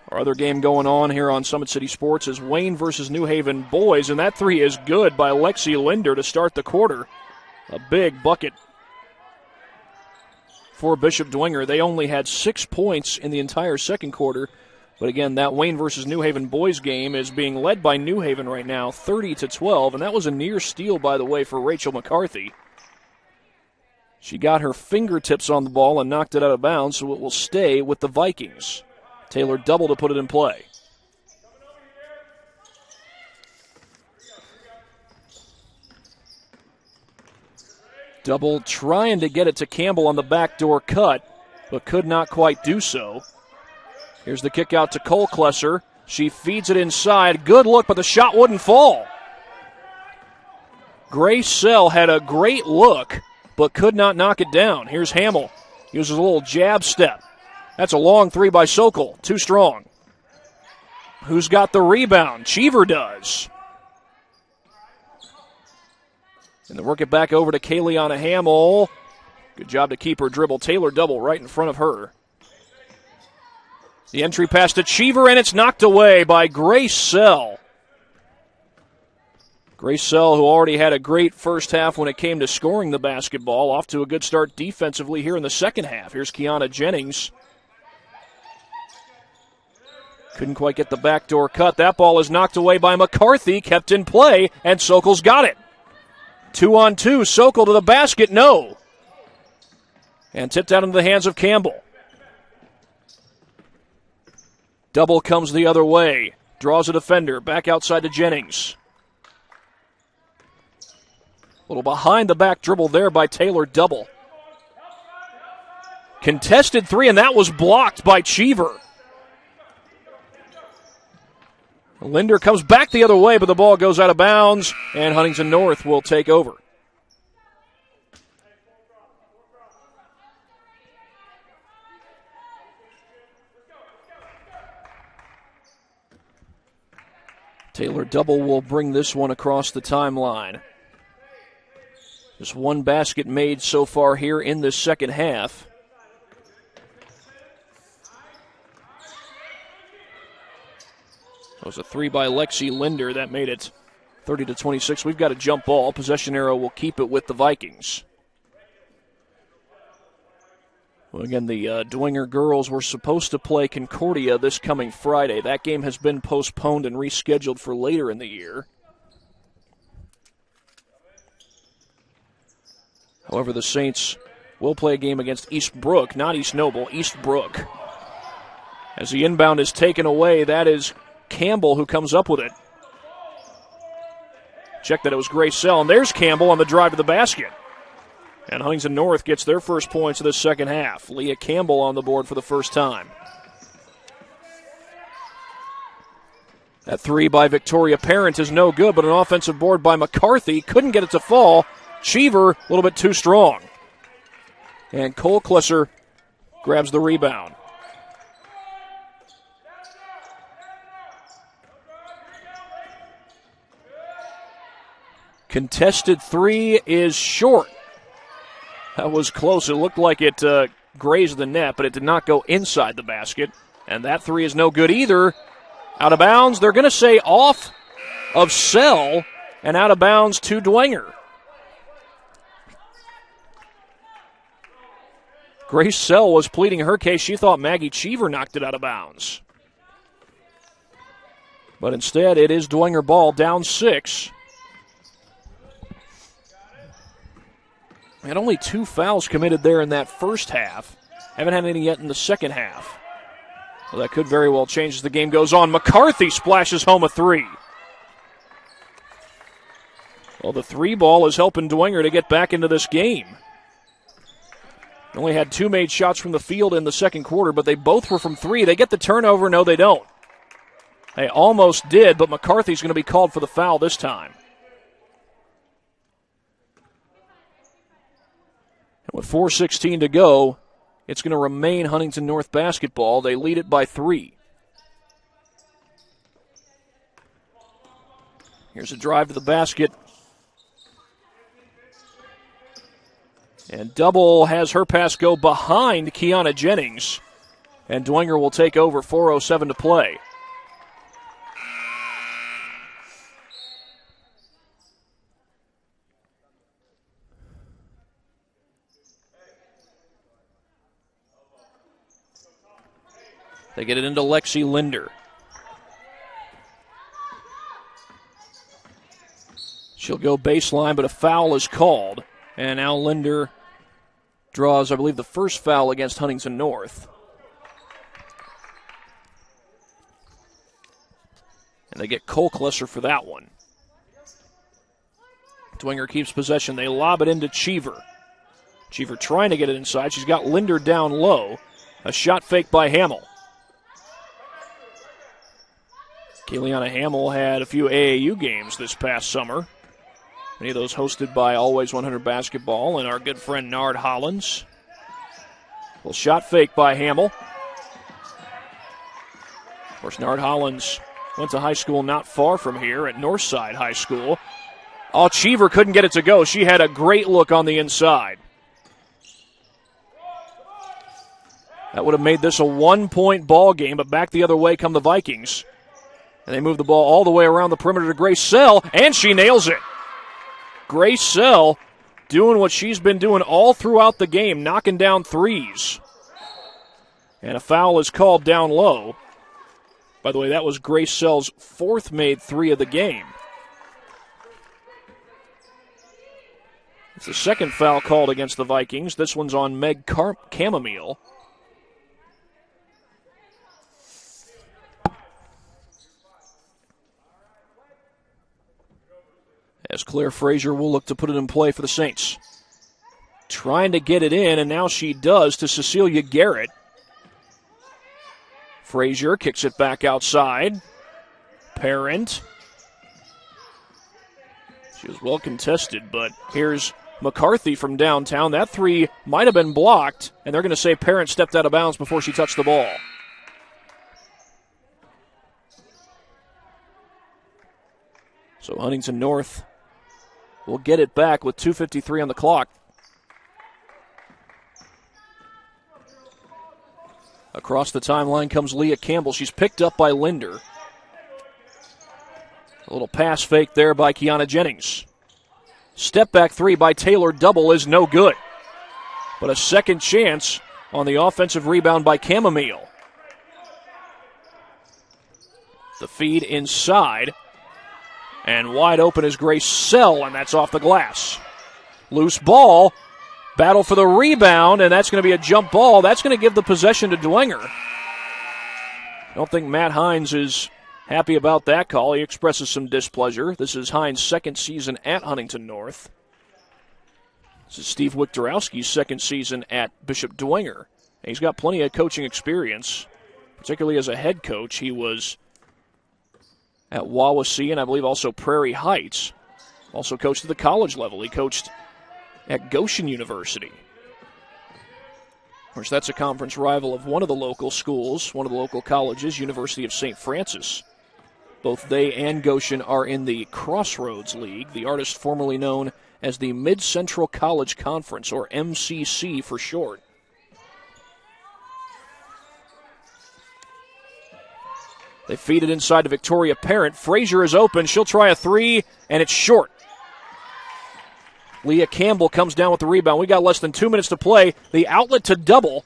Our other game going on here on Summit City Sports is Wayne versus New Haven boys, and that three is good by Lexi Linder to start the quarter. A big bucket for Bishop Dwenger. They only had 6 points in the entire second quarter. But again, that Wayne versus New Haven boys game is being led by New Haven right now, 30-12, and that was a near steal, by the way, for Rachel McCarthy. She got her fingertips on the ball and knocked it out of bounds, so it will stay with the Vikings. Taylor double to put it in play. Double trying to get it to Campbell on the backdoor cut, but could not quite do so. Here's the kick out to Cole Klesser. She feeds it inside. Good look, but the shot wouldn't fall. Grace Sell had a great look, but could not knock it down. Here's Hamill. Uses a little jab step. That's a long three by Sokol. Too strong. Who's got the rebound? Cheever does. And they work it back over to Kayleana Hamill. Good job to keep her dribble. Taylor double right in front of her. The entry pass to Cheever, and it's knocked away by Grace Sell. Grace Sell, who already had a great first half when it came to scoring the basketball, off to a good start defensively here in the second half. Here's Kiana Jennings. Couldn't quite get the backdoor cut. That ball is knocked away by McCarthy, kept in play, and Sokol's got it. 2-on-2, Sokol to the basket, no. And tipped out into the hands of Campbell. Double comes the other way. Draws a defender. Back outside to Jennings. A little behind the back dribble there by Taylor Double. Contested three, and that was blocked by Cheever. Linder comes back the other way, but the ball goes out of bounds, and Huntington North will take over. Taylor Double will bring this one across the timeline. Just one basket made so far here in this second half. That was a three by Lexi Linder. That made it 30-26. We've got a jump ball. Possession arrow will keep it with the Vikings. Well, again, the Dwenger girls were supposed to play Concordia this coming Friday. That game has been postponed and rescheduled for later in the year. However, the Saints will play a game against East Brook, not East Noble, East Brook. As the inbound is taken away, that is Campbell who comes up with it. Check that it was Grace Sell, and there's Campbell on the drive to the basket. And Huntington North gets their first points of the second half. Leah Campbell on the board for the first time. That three by Victoria Parent is no good, but an offensive board by McCarthy. Couldn't get it to fall. Cheever, a little bit too strong. And Cole Klesser grabs the rebound. Contested three is short. That was close. It looked like it grazed the net, but it did not go inside the basket. And that three is no good either. Out of bounds. They're going to say off of Sell and out of bounds to Dwenger. Grace Sell was pleading her case. She thought Maggie Cheever knocked it out of bounds. But instead, it is Dwenger ball, down 6. Had only 2 fouls committed there in that first half. Haven't had any yet in the second half. Well, that could very well change as the game goes on. McCarthy splashes home a three. Well, the three ball is helping Dwenger to get back into this game. Only had 2 made shots from the field in the second quarter, but they both were from 3. They get the turnover. No, they don't. They almost did, but McCarthy's going to be called for the foul this time. And with 4:16 to go, it's going to remain Huntington North basketball. They lead it by 3. Here's a drive to the basket. And Double has her pass go behind Kiana Jennings. And Dwenger will take over, 4:07 to play. They get it into Lexi Linder. She'll go baseline, but a foul is called. And now Linder draws, I believe, the first foul against Huntington North. And they get Cole Klesser for that one. Dwenger keeps possession. They lob it into Cheever. Cheever trying to get it inside. She's got Linder down low. A shot fake by Hamill. Kayleana Hamill had a few AAU games this past summer. Many of those hosted by Always 100 Basketball and our good friend Nard Hollins. Well, shot fake by Hamill. Of course, Nard Hollins went to high school not far from here at Northside High School. Oh, Cheever couldn't get it to go. She had a great look on the inside. That would have made this a 1-point ball game, but back the other way come the Vikings. And they move the ball all the way around the perimeter to Grace Sell, and she nails it. Grace Sell doing what she's been doing all throughout the game, knocking down threes. And a foul is called down low. By the way, that was Grace Sell's fourth made three of the game. It's the second foul called against the Vikings. This one's on Meg Chamomile. As Claire Frazier will look to put it in play for the Saints. Trying to get it in, and now she does to Cecilia Garrett. Frazier kicks it back outside. Parent. She was well contested, but here's McCarthy from downtown. That three might have been blocked, and they're going to say Parent stepped out of bounds before she touched the ball. So Huntington North will get it back with 2:53 on the clock. Across the timeline comes Leah Campbell. She's picked up by Linder. A little pass fake there by Kiana Jennings. Step back three by Taylor Double is no good. But a second chance on the offensive rebound by Chamomile. The feed inside. And wide open is Grace Sell, and that's off the glass. Loose ball. Battle for the rebound, and that's going to be a jump ball. That's going to give the possession to Dwenger. I don't think Matt Hines is happy about that call. He expresses some displeasure. This is Hines' second season at Huntington North. This is Steve Wiktorowski's second season at Bishop Dwenger. And he's got plenty of coaching experience, particularly as a head coach. He was at Wawasee and I believe also Prairie Heights. Also coached at the college level. He coached at Goshen University. Of course, that's a conference rival of one of the local schools, one of the local colleges, University of St. Francis. Both they and Goshen are in the Crossroads League, the artist formerly known as the Mid-Central College Conference, or MCC for short. They feed it inside to Victoria Parent. Frazier is open. She'll try a three, and it's short. Leah Campbell comes down with the rebound. We got less than 2 minutes to play. The outlet to Double.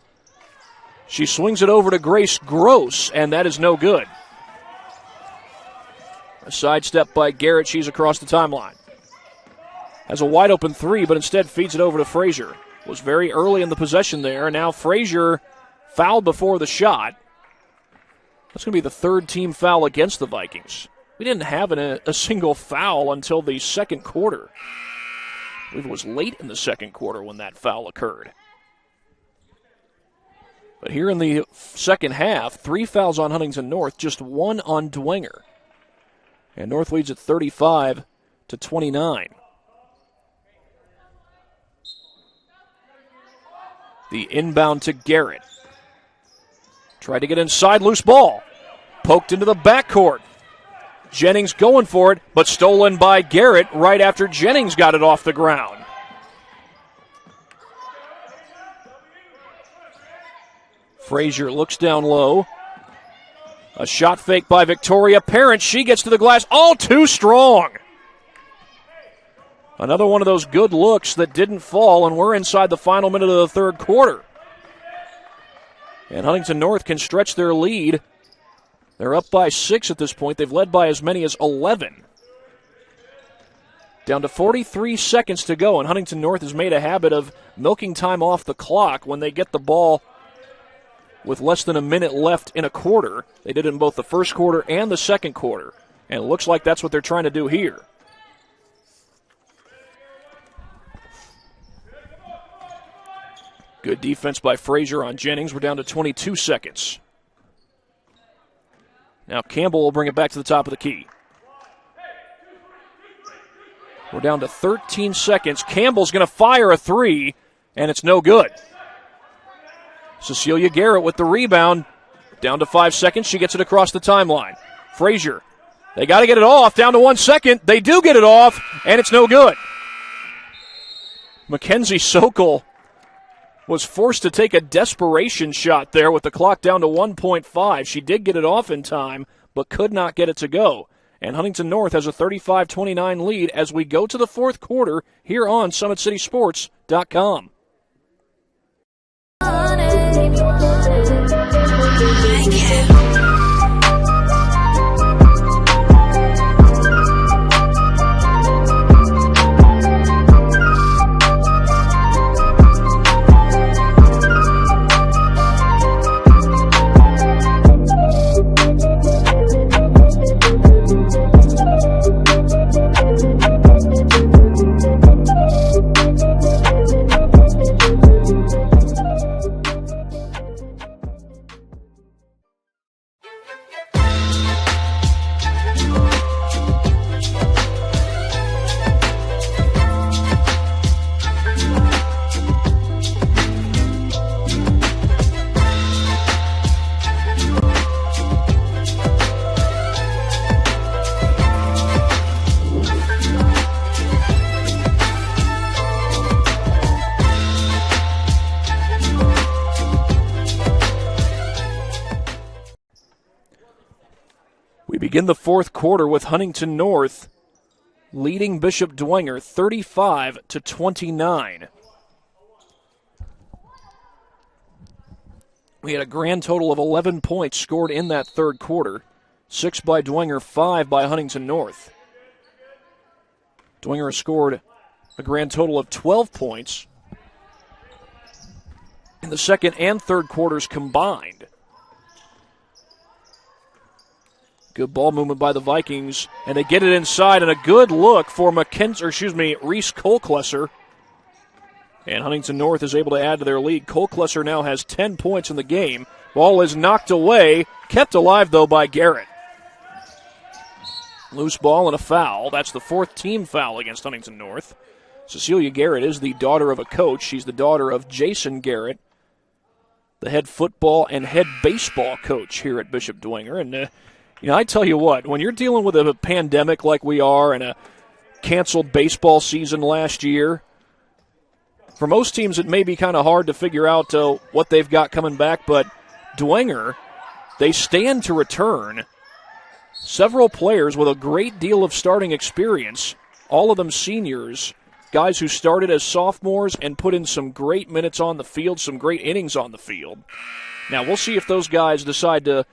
She swings it over to Grace Gross, and that is no good. A sidestep by Garrett. She's across the timeline. Has a wide open three, but instead feeds it over to Frazier. Was very early in the possession there. Now Frazier fouled before the shot. That's going to be the third team foul against the Vikings. We didn't have a single foul until the second quarter. I believe it was late in the second quarter when that foul occurred. But here in the second half, 3 fouls on Huntington North, just 1 on Dwenger. And North leads at 35-29. The inbound to Garrett. Tried to get inside, loose ball. Poked into the backcourt. Jennings going for it, but stolen by Garrett right after Jennings got it off the ground. Frazier looks down low. A shot fake by Victoria Parent. She gets to the glass. All too strong. Another one of those good looks that didn't fall, and we're inside the final minute of the third quarter. And Huntington North can stretch their lead. They're up by 6 at this point. They've led by as many as 11. Down to 43 seconds to go, and Huntington North has made a habit of milking time off the clock when they get the ball with less than a minute left in a quarter. They did it in both the first quarter and the second quarter, and it looks like that's what they're trying to do here. Good defense by Frazier on Jennings. We're down to 22 seconds. Now Campbell will bring it back to the top of the key. We're down to 13 seconds. Campbell's going to fire a three, and it's no good. Cecilia Garrett with the rebound. Down to 5 seconds. She gets it across the timeline. Frazier. They got to get it off. Down to 1 second. They do get it off, and it's no good. Mackenzie Sokol was forced to take a desperation shot there with the clock down to 1.5. She did get it off in time, but could not get it to go. And Huntington North has a 35-29 lead as we go to the fourth quarter here on SummitCitySports.com. Begin the fourth quarter with Huntington North leading Bishop Dwenger 35-29. We had a grand total of 11 points scored in that third quarter. 6 by Dwenger, 5 by Huntington North. Dwenger has scored a grand total of 12 points in the second and third quarters combined. Good ball movement by the Vikings, and they get it inside, and a good look for Reese Colklesser. And Huntington North is able to add to their lead. Colklesser now has 10 points in the game. Ball is knocked away, kept alive, though, by Garrett. Loose ball and a foul. That's the fourth team foul against Huntington North. Cecilia Garrett is the daughter of a coach. She's the daughter of Jason Garrett, the head football and head baseball coach here at Bishop Dwenger. And I tell you what, when you're dealing with a pandemic like we are and a canceled baseball season last year, for most teams it may be kind of hard to figure out what they've got coming back, but Dwenger, they stand to return several players with a great deal of starting experience, all of them seniors, guys who started as sophomores and put in some great minutes on the field, some great innings on the field. Now, we'll see if those guys decide to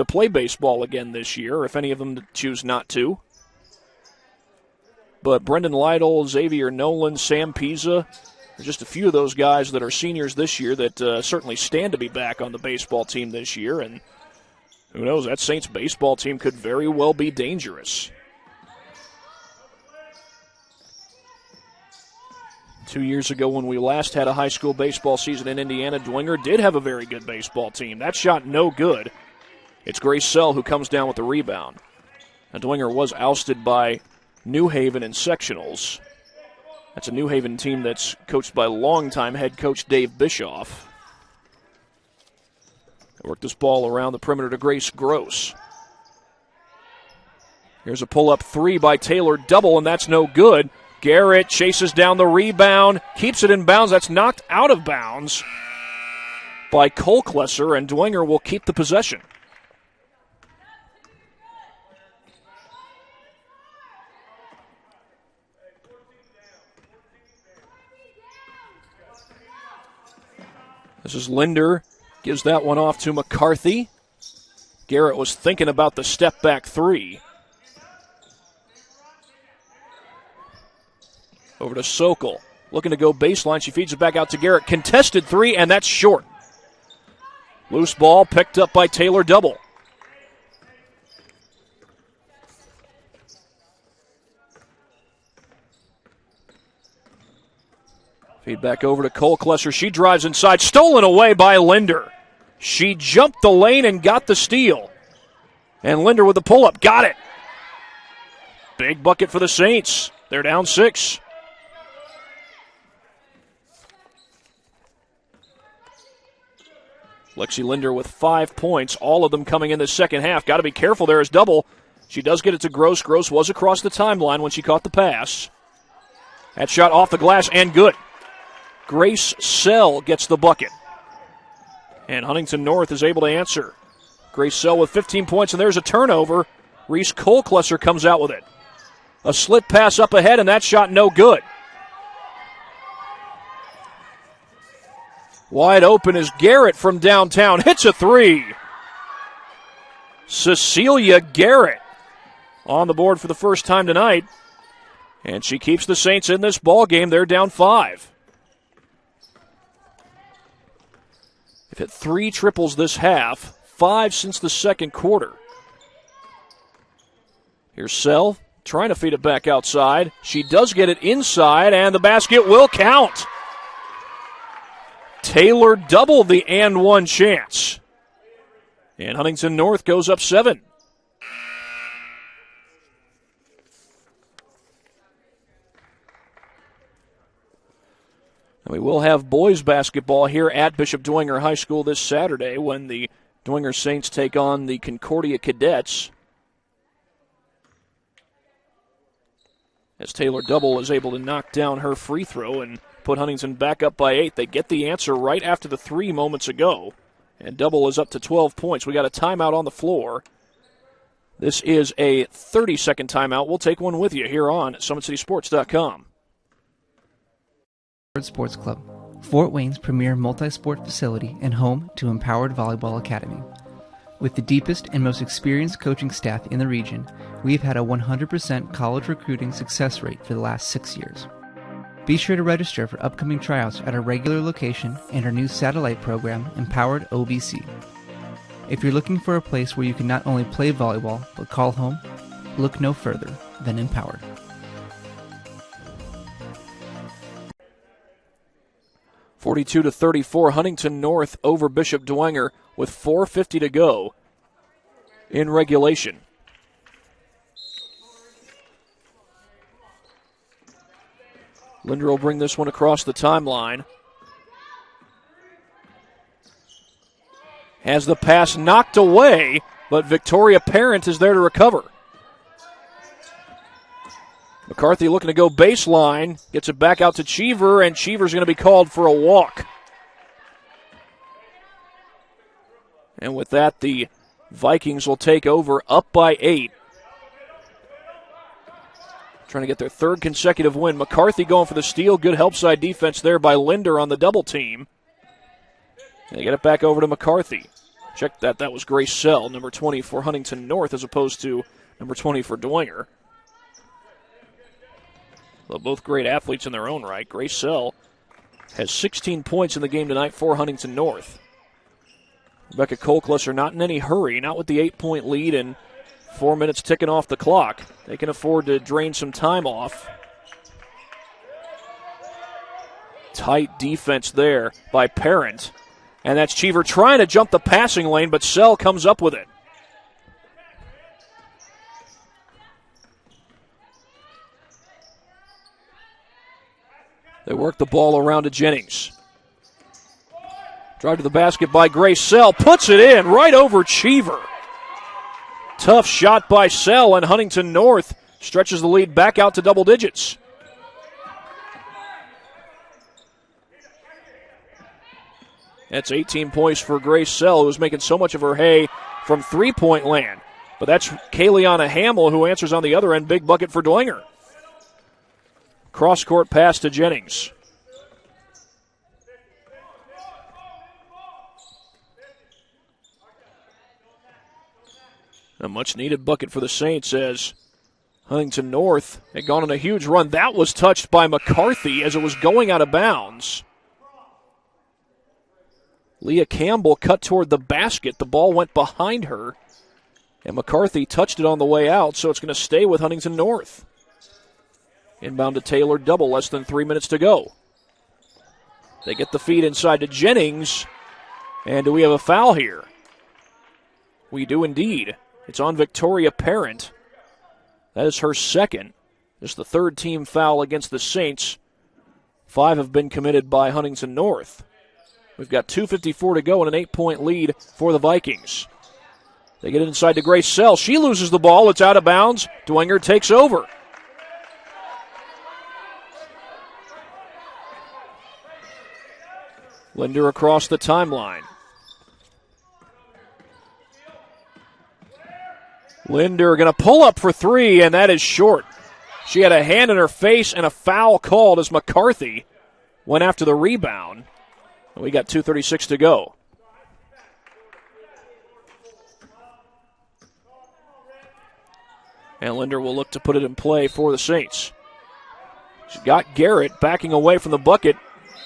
play baseball again this year, or if any of them choose not to. But Brendan Lytle, Xavier Nolan, Sam Pisa are just a few of those guys that are seniors this year that certainly stand to be back on the baseball team this year. And who knows, that Saints baseball team could very well be dangerous. 2 years ago when we last had a high school baseball season in Indiana, Dwenger did have a very good baseball team. That shot no good. It's Grace Sell who comes down with the rebound. Now, Dwenger was ousted by New Haven in sectionals. That's a New Haven team that's coached by longtime head coach Dave Bischoff. Work this ball around the perimeter to Grace Gross. Here's a pull-up three by Taylor Double, and that's no good. Garrett chases down the rebound, keeps it in bounds. That's knocked out of bounds by Kolklesser, and Dwenger will keep the possession. This is Linder, gives that one off to McCarthy. Garrett was thinking about the step-back three. Over to Sokol, looking to go baseline. She feeds it back out to Garrett. Contested three, and that's short. Loose ball picked up by Taylor Double. Feedback over to Kolklesser. She drives inside. Stolen away by Linder. She jumped the lane and got the steal. And Linder with the pull-up. Got it. Big bucket for the Saints. They're down 6. Lexi Linder with 5 points, all of them coming in the second half. Got to be careful there as Double. She does get it to Gross. Gross was across the timeline when she caught the pass. That shot off the glass and good. Grace Sell gets the bucket. And Huntington North is able to answer. Grace Sell with 15 points, and there's a turnover. Reese Kolklesser comes out with it. A slit pass up ahead, and that shot no good. Wide open is Garrett from downtown. Hits a three. Cecilia Garrett on the board for the first time tonight. And she keeps the Saints in this ball game. They're down 5. They've hit 3 triples this half, 5 since the second quarter. Here's Sell trying to feed it back outside. She does get it inside, and the basket will count. Taylor Double the and one chance. And Huntington North goes up 7. And we will have boys basketball here at Bishop Dwenger High School this Saturday when the Dwenger Saints take on the Concordia Cadets. As Taylor Double is able to knock down her free throw and put Huntington back up by 8. They get the answer right after the 3 moments ago. And Double is up to 12 points. We got a timeout on the floor. This is a 30-second timeout. We'll take one with you here on SummitCitySports.com. Sports Club, Fort Wayne's premier multi-sport facility and home to Empowered Volleyball Academy. With the deepest and most experienced coaching staff in the region, we've had a 100% college recruiting success rate for the last 6 years. Be sure to register for upcoming tryouts at our regular location and our new satellite program, Empowered OVC. If you're looking for a place where you can not only play volleyball, but call home, look no further than Empowered. (42-34), Huntington North over Bishop Dwenger with 4:50 to go in regulation. Linder will bring this one across the timeline. Has the pass knocked away, but Victoria Parent is there to recover. McCarthy looking to go baseline, gets it back out to Cheever, and Cheever's going to be called for a walk. And with that, the Vikings will take over up by 8. Trying to get their 3rd consecutive win. McCarthy going for the steal. Good help side defense there by Linder on the double team. They get it back over to McCarthy. Check that. That was Grace Sell, number 20 for Huntington North, as opposed to number 20 for Dwenger. Well, both great athletes in their own right. Grace Sell has 16 points in the game tonight for Huntington North. Rebecca Kolklesser not in any hurry, not with the 8-point lead and 4 minutes ticking off the clock. They can afford to drain some time off. Tight defense there by Parent. And that's Cheever trying to jump the passing lane, but Sell comes up with it. They work the ball around to Jennings. Drive to the basket by Grace Sell. Puts it in right over Cheever. Tough shot by Sell, and Huntington North stretches the lead back out to double digits. That's 18 points for Grace Sell, who was making so much of her hay from three-point land. But that's Kayleana Hamill, who answers on the other end. Big bucket for Dwenger. Cross-court pass to Jennings. A much-needed bucket for the Saints as Huntington North had gone on a huge run. That was touched by McCarthy as it was going out of bounds. Leah Campbell cut toward the basket. The ball went behind her, and McCarthy touched it on the way out, so it's going to stay with Huntington North. Inbound to Taylor Double, less than 3 minutes to go. They get the feed inside to Jennings, and do we have a foul here? We do indeed. It's on Victoria Parent. That is her second. It's the third team foul against the Saints. 5 have been committed by Huntington North. We've got 2:54 to go and an 8-point lead for the Vikings. They get it inside to Grace Sell. She loses the ball. It's out of bounds. Dwenger takes over. Linder across the timeline. Linder going to pull up for three, and that is short. She had a hand in her face and a foul called as McCarthy went after the rebound. And we got 2:36 to go. And Linder will look to put it in play for the Saints. She's got Garrett backing away from the bucket.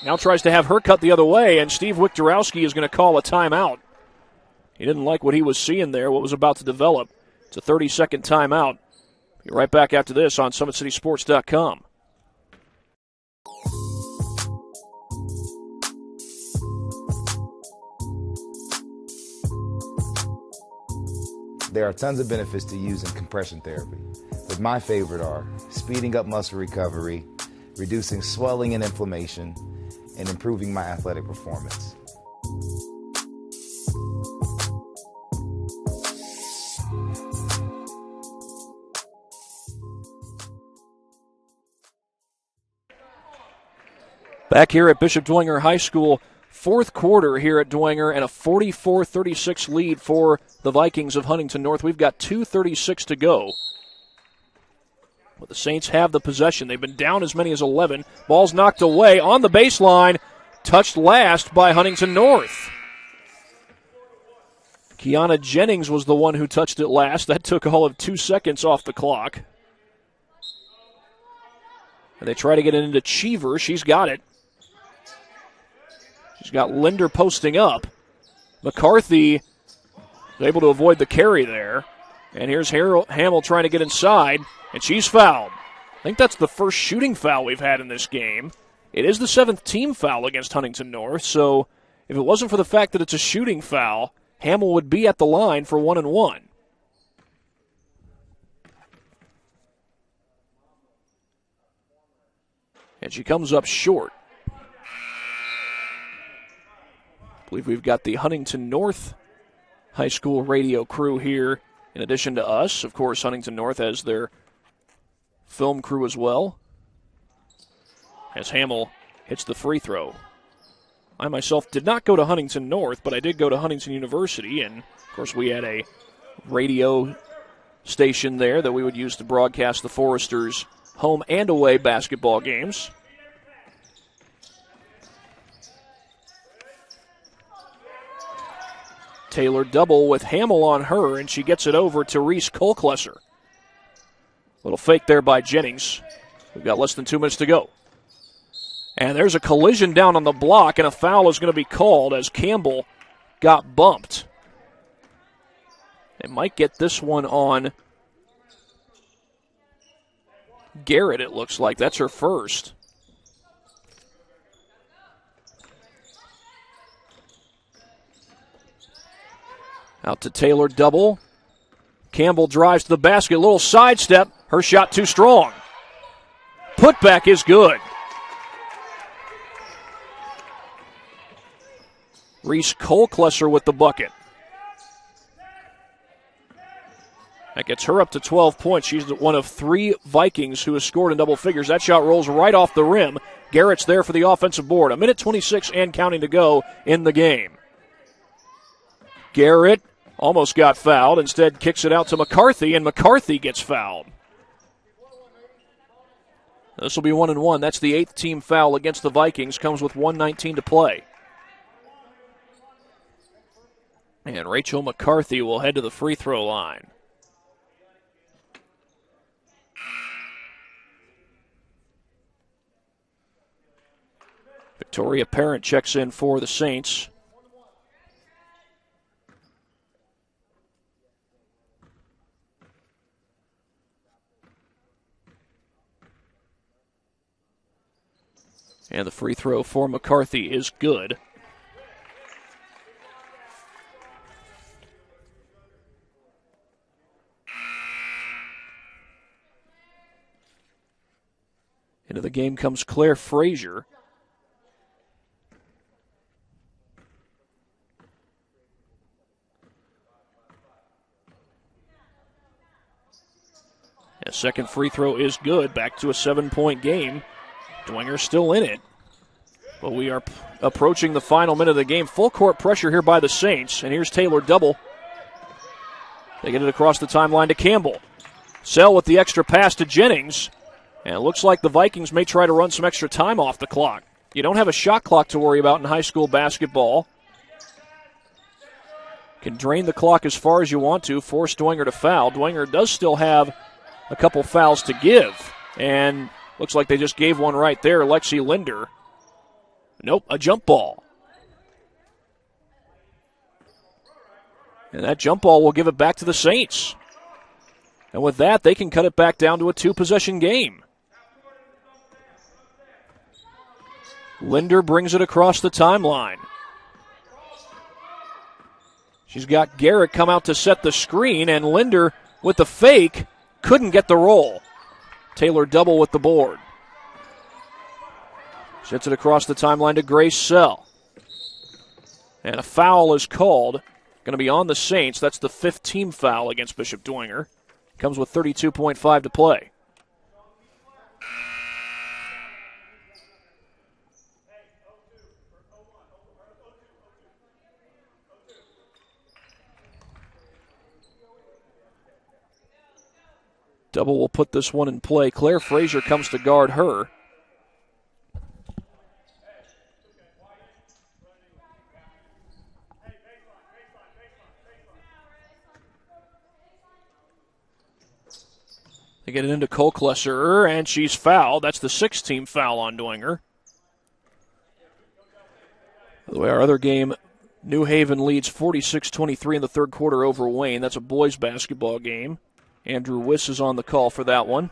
Now tries to have her cut the other way, and Steve Wiktorowski is going to call a timeout. He didn't like what he was seeing there, what was about to develop. It's a 30-second timeout. Be right back after this on SummitCitySports.com. There are tons of benefits to using compression therapy, but my favorite are speeding up muscle recovery, reducing swelling and inflammation, and improving my athletic performance. Back here at Bishop Dwenger High School, fourth quarter here at Dwenger, and a 44-36 lead for the Vikings of Huntington North. We've got 2:36 to go. But the Saints have the possession. They've been down as many as 11. Ball's knocked away on the baseline, touched last by Huntington North. Kiana Jennings was the one who touched it last. That took all of 2 seconds off the clock. And they try to get it into Cheever. She's got it. She's got Linder posting up. McCarthy is able to avoid the carry there. And here's Hamill trying to get inside, and she's fouled. I think that's the first shooting foul we've had in this game. It is the 7th team foul against Huntington North, so if it wasn't for the fact that it's a shooting foul, Hamill would be at the line for 1-and-1. And she comes up short. I believe we've got the Huntington North High School radio crew here in addition to us. Of course, Huntington North has their film crew as well. As Hamill hits the free throw. I myself did not go to Huntington North, but I did go to Huntington University, and of course we had a radio station there that we would use to broadcast the Foresters' home and away basketball games. Taylor Double with Hamill on her, and she gets it over to Reese Colklesser. Little fake there by Jennings. We've got less than 2 minutes to go. And there's a collision down on the block, and a foul is going to be called as Campbell got bumped. They might get this one on Garrett, it looks like. That's her first. Out to Taylor Double. Campbell drives to the basket. Little sidestep. Her shot too strong. Putback is good. Reese Colklesser with the bucket. That gets her up to 12 points. She's one of 3 Vikings who has scored in double figures. That shot rolls right off the rim. Garrett's there for the offensive board. 1:26 and counting to go in the game. Garrett almost got fouled. Instead, kicks it out to McCarthy, and McCarthy gets fouled. This will be 1-1. That's the 8th team foul against the Vikings. Comes with 1:19 to play. And Rachel McCarthy will head to the free throw line. Victoria Parent checks in for the Saints. And the free throw for McCarthy is good. Into the game comes Claire Frazier. A second free throw is good. Back to a 7-point game. Dwenger still in it. But we are approaching the final minute of the game. Full court pressure here by the Saints. And here's Taylor Double. They get it across the timeline to Campbell. Sell with the extra pass to Jennings. And it looks like the Vikings may try to run some extra time off the clock. You don't have a shot clock to worry about in high school basketball. Can drain the clock as far as you want to, force Dwenger to foul. Dwenger does still have a couple fouls to give. And looks like they just gave one right there. Lexi Linder. Nope, a jump ball. And that jump ball will give it back to the Saints. And with that, they can cut it back down to a 2-possession game. Linder brings it across the timeline. She's got Garrett come out to set the screen, and Linder with the fake couldn't get the roll. Taylor Double with the board. Sets it across the timeline to Grace Sell. And a foul is called. Going to be on the Saints. That's the 5th team foul against Bishop Dwenger. Comes with 32.5 to play. Double will put this one in play. Claire Frazier comes to guard her. They get it into Kolklesser, and she's fouled. That's the 6th team foul on Dwenger. By the way, our other game, New Haven leads 46-23 in the third quarter over Wayne. That's a boys basketball game. Andrew Wiss is on the call for that one.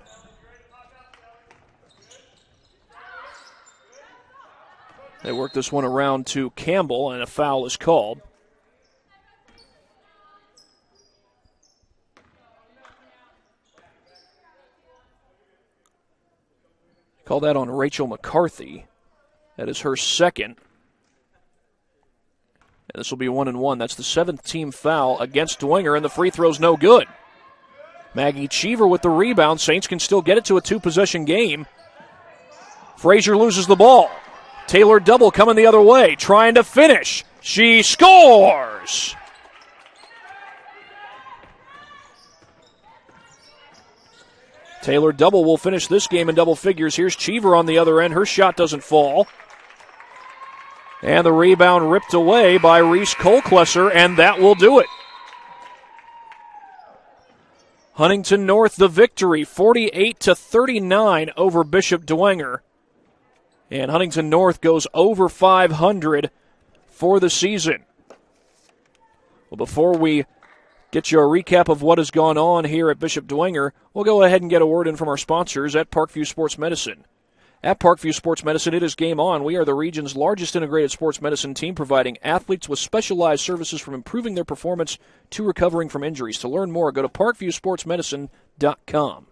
They work this one around to Campbell, and a foul is called. Call that on Rachel McCarthy. That is her second. And this will be 1-1. That's the 7th team foul against Dwenger, and the free throw's no good. Maggie Cheever with the rebound. Saints can still get it to a 2-possession game. Frazier loses the ball. Taylor Double coming the other way, trying to finish. She scores! Taylor Double will finish this game in double figures. Here's Cheever on the other end. Her shot doesn't fall. And the rebound ripped away by Reese Kolklesser, and that will do it. Huntington North the victory, 48-39 over Bishop Dwenger. And Huntington North goes over 500 for the season. Well, before we get you a recap of what has gone on here at Bishop Dwenger, we'll go ahead and get a word in from our sponsors at Parkview Sports Medicine. At Parkview Sports Medicine, it is game on. We are the region's largest integrated sports medicine team, providing athletes with specialized services from improving their performance to recovering from injuries. To learn more, go to parkviewsportsmedicine.com.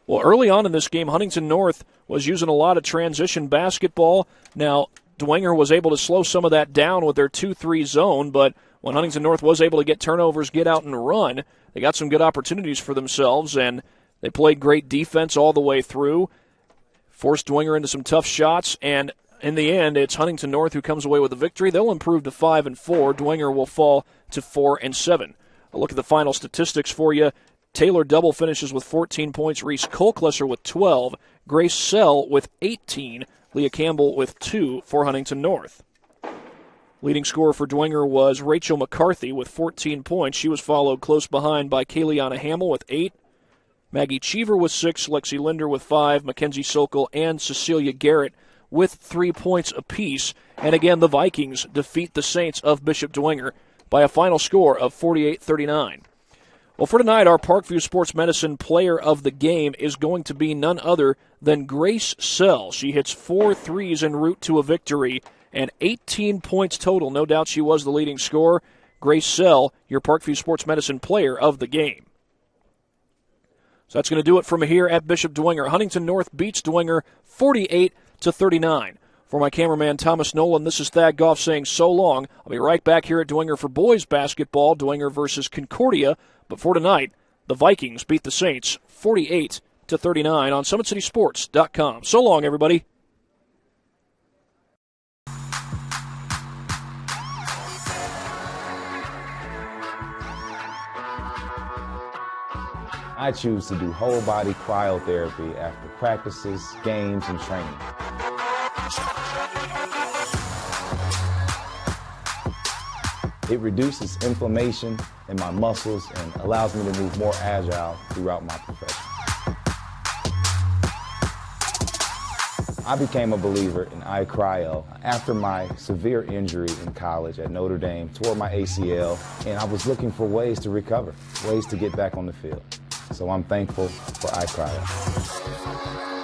Well, early on in this game, Huntington North was using a lot of transition basketball. Now, Dwenger was able to slow some of that down with their 2-3 zone, but when Huntington North was able to get turnovers, get out and run, they got some good opportunities for themselves, and they played great defense all the way through, forced Dwenger into some tough shots, and in the end, it's Huntington North who comes away with the victory. They'll improve to 5-4. Dwenger will fall to 4-7. A look at the final statistics for you. Taylor Double finishes with 14 points. Reese Kolklesser with 12. Grace Sell with 18. Leah Campbell with 2 for Huntington North. Leading scorer for Dwenger was Rachel McCarthy with 14 points. She was followed close behind by Kayleana Hamill with 8. Maggie Cheever with 6. Lexi Linder with 5. Mackenzie Sokol and Cecilia Garrett with 3 points apiece. And again, the Vikings defeat the Saints of Bishop Dwenger by a final score of 48-39. Well, for tonight, our Parkview Sports Medicine player of the game is going to be none other than Grace Sell. She hits 4 threes en route to a victory and 18 points total. No doubt she was the leading scorer. Grace Sell, your Parkview Sports Medicine player of the game. So that's going to do it from here at Bishop Dwenger. Huntington North beats Dwenger 48-39. For my cameraman, Thomas Nolan, this is Thad Goff saying so long. I'll be right back here at Dwenger for boys basketball, Dwenger versus Concordia. But for tonight, the Vikings beat the Saints 48-39 on SummitCitySports.com. So long, everybody. I choose to do whole body cryotherapy after practices, games, and training. It reduces inflammation in my muscles and allows me to move more agile throughout my profession. I became a believer in iCryo after my severe injury in college at Notre Dame, tore my ACL, and I was looking for ways to recover, ways to get back on the field. So I'm thankful for iCryo.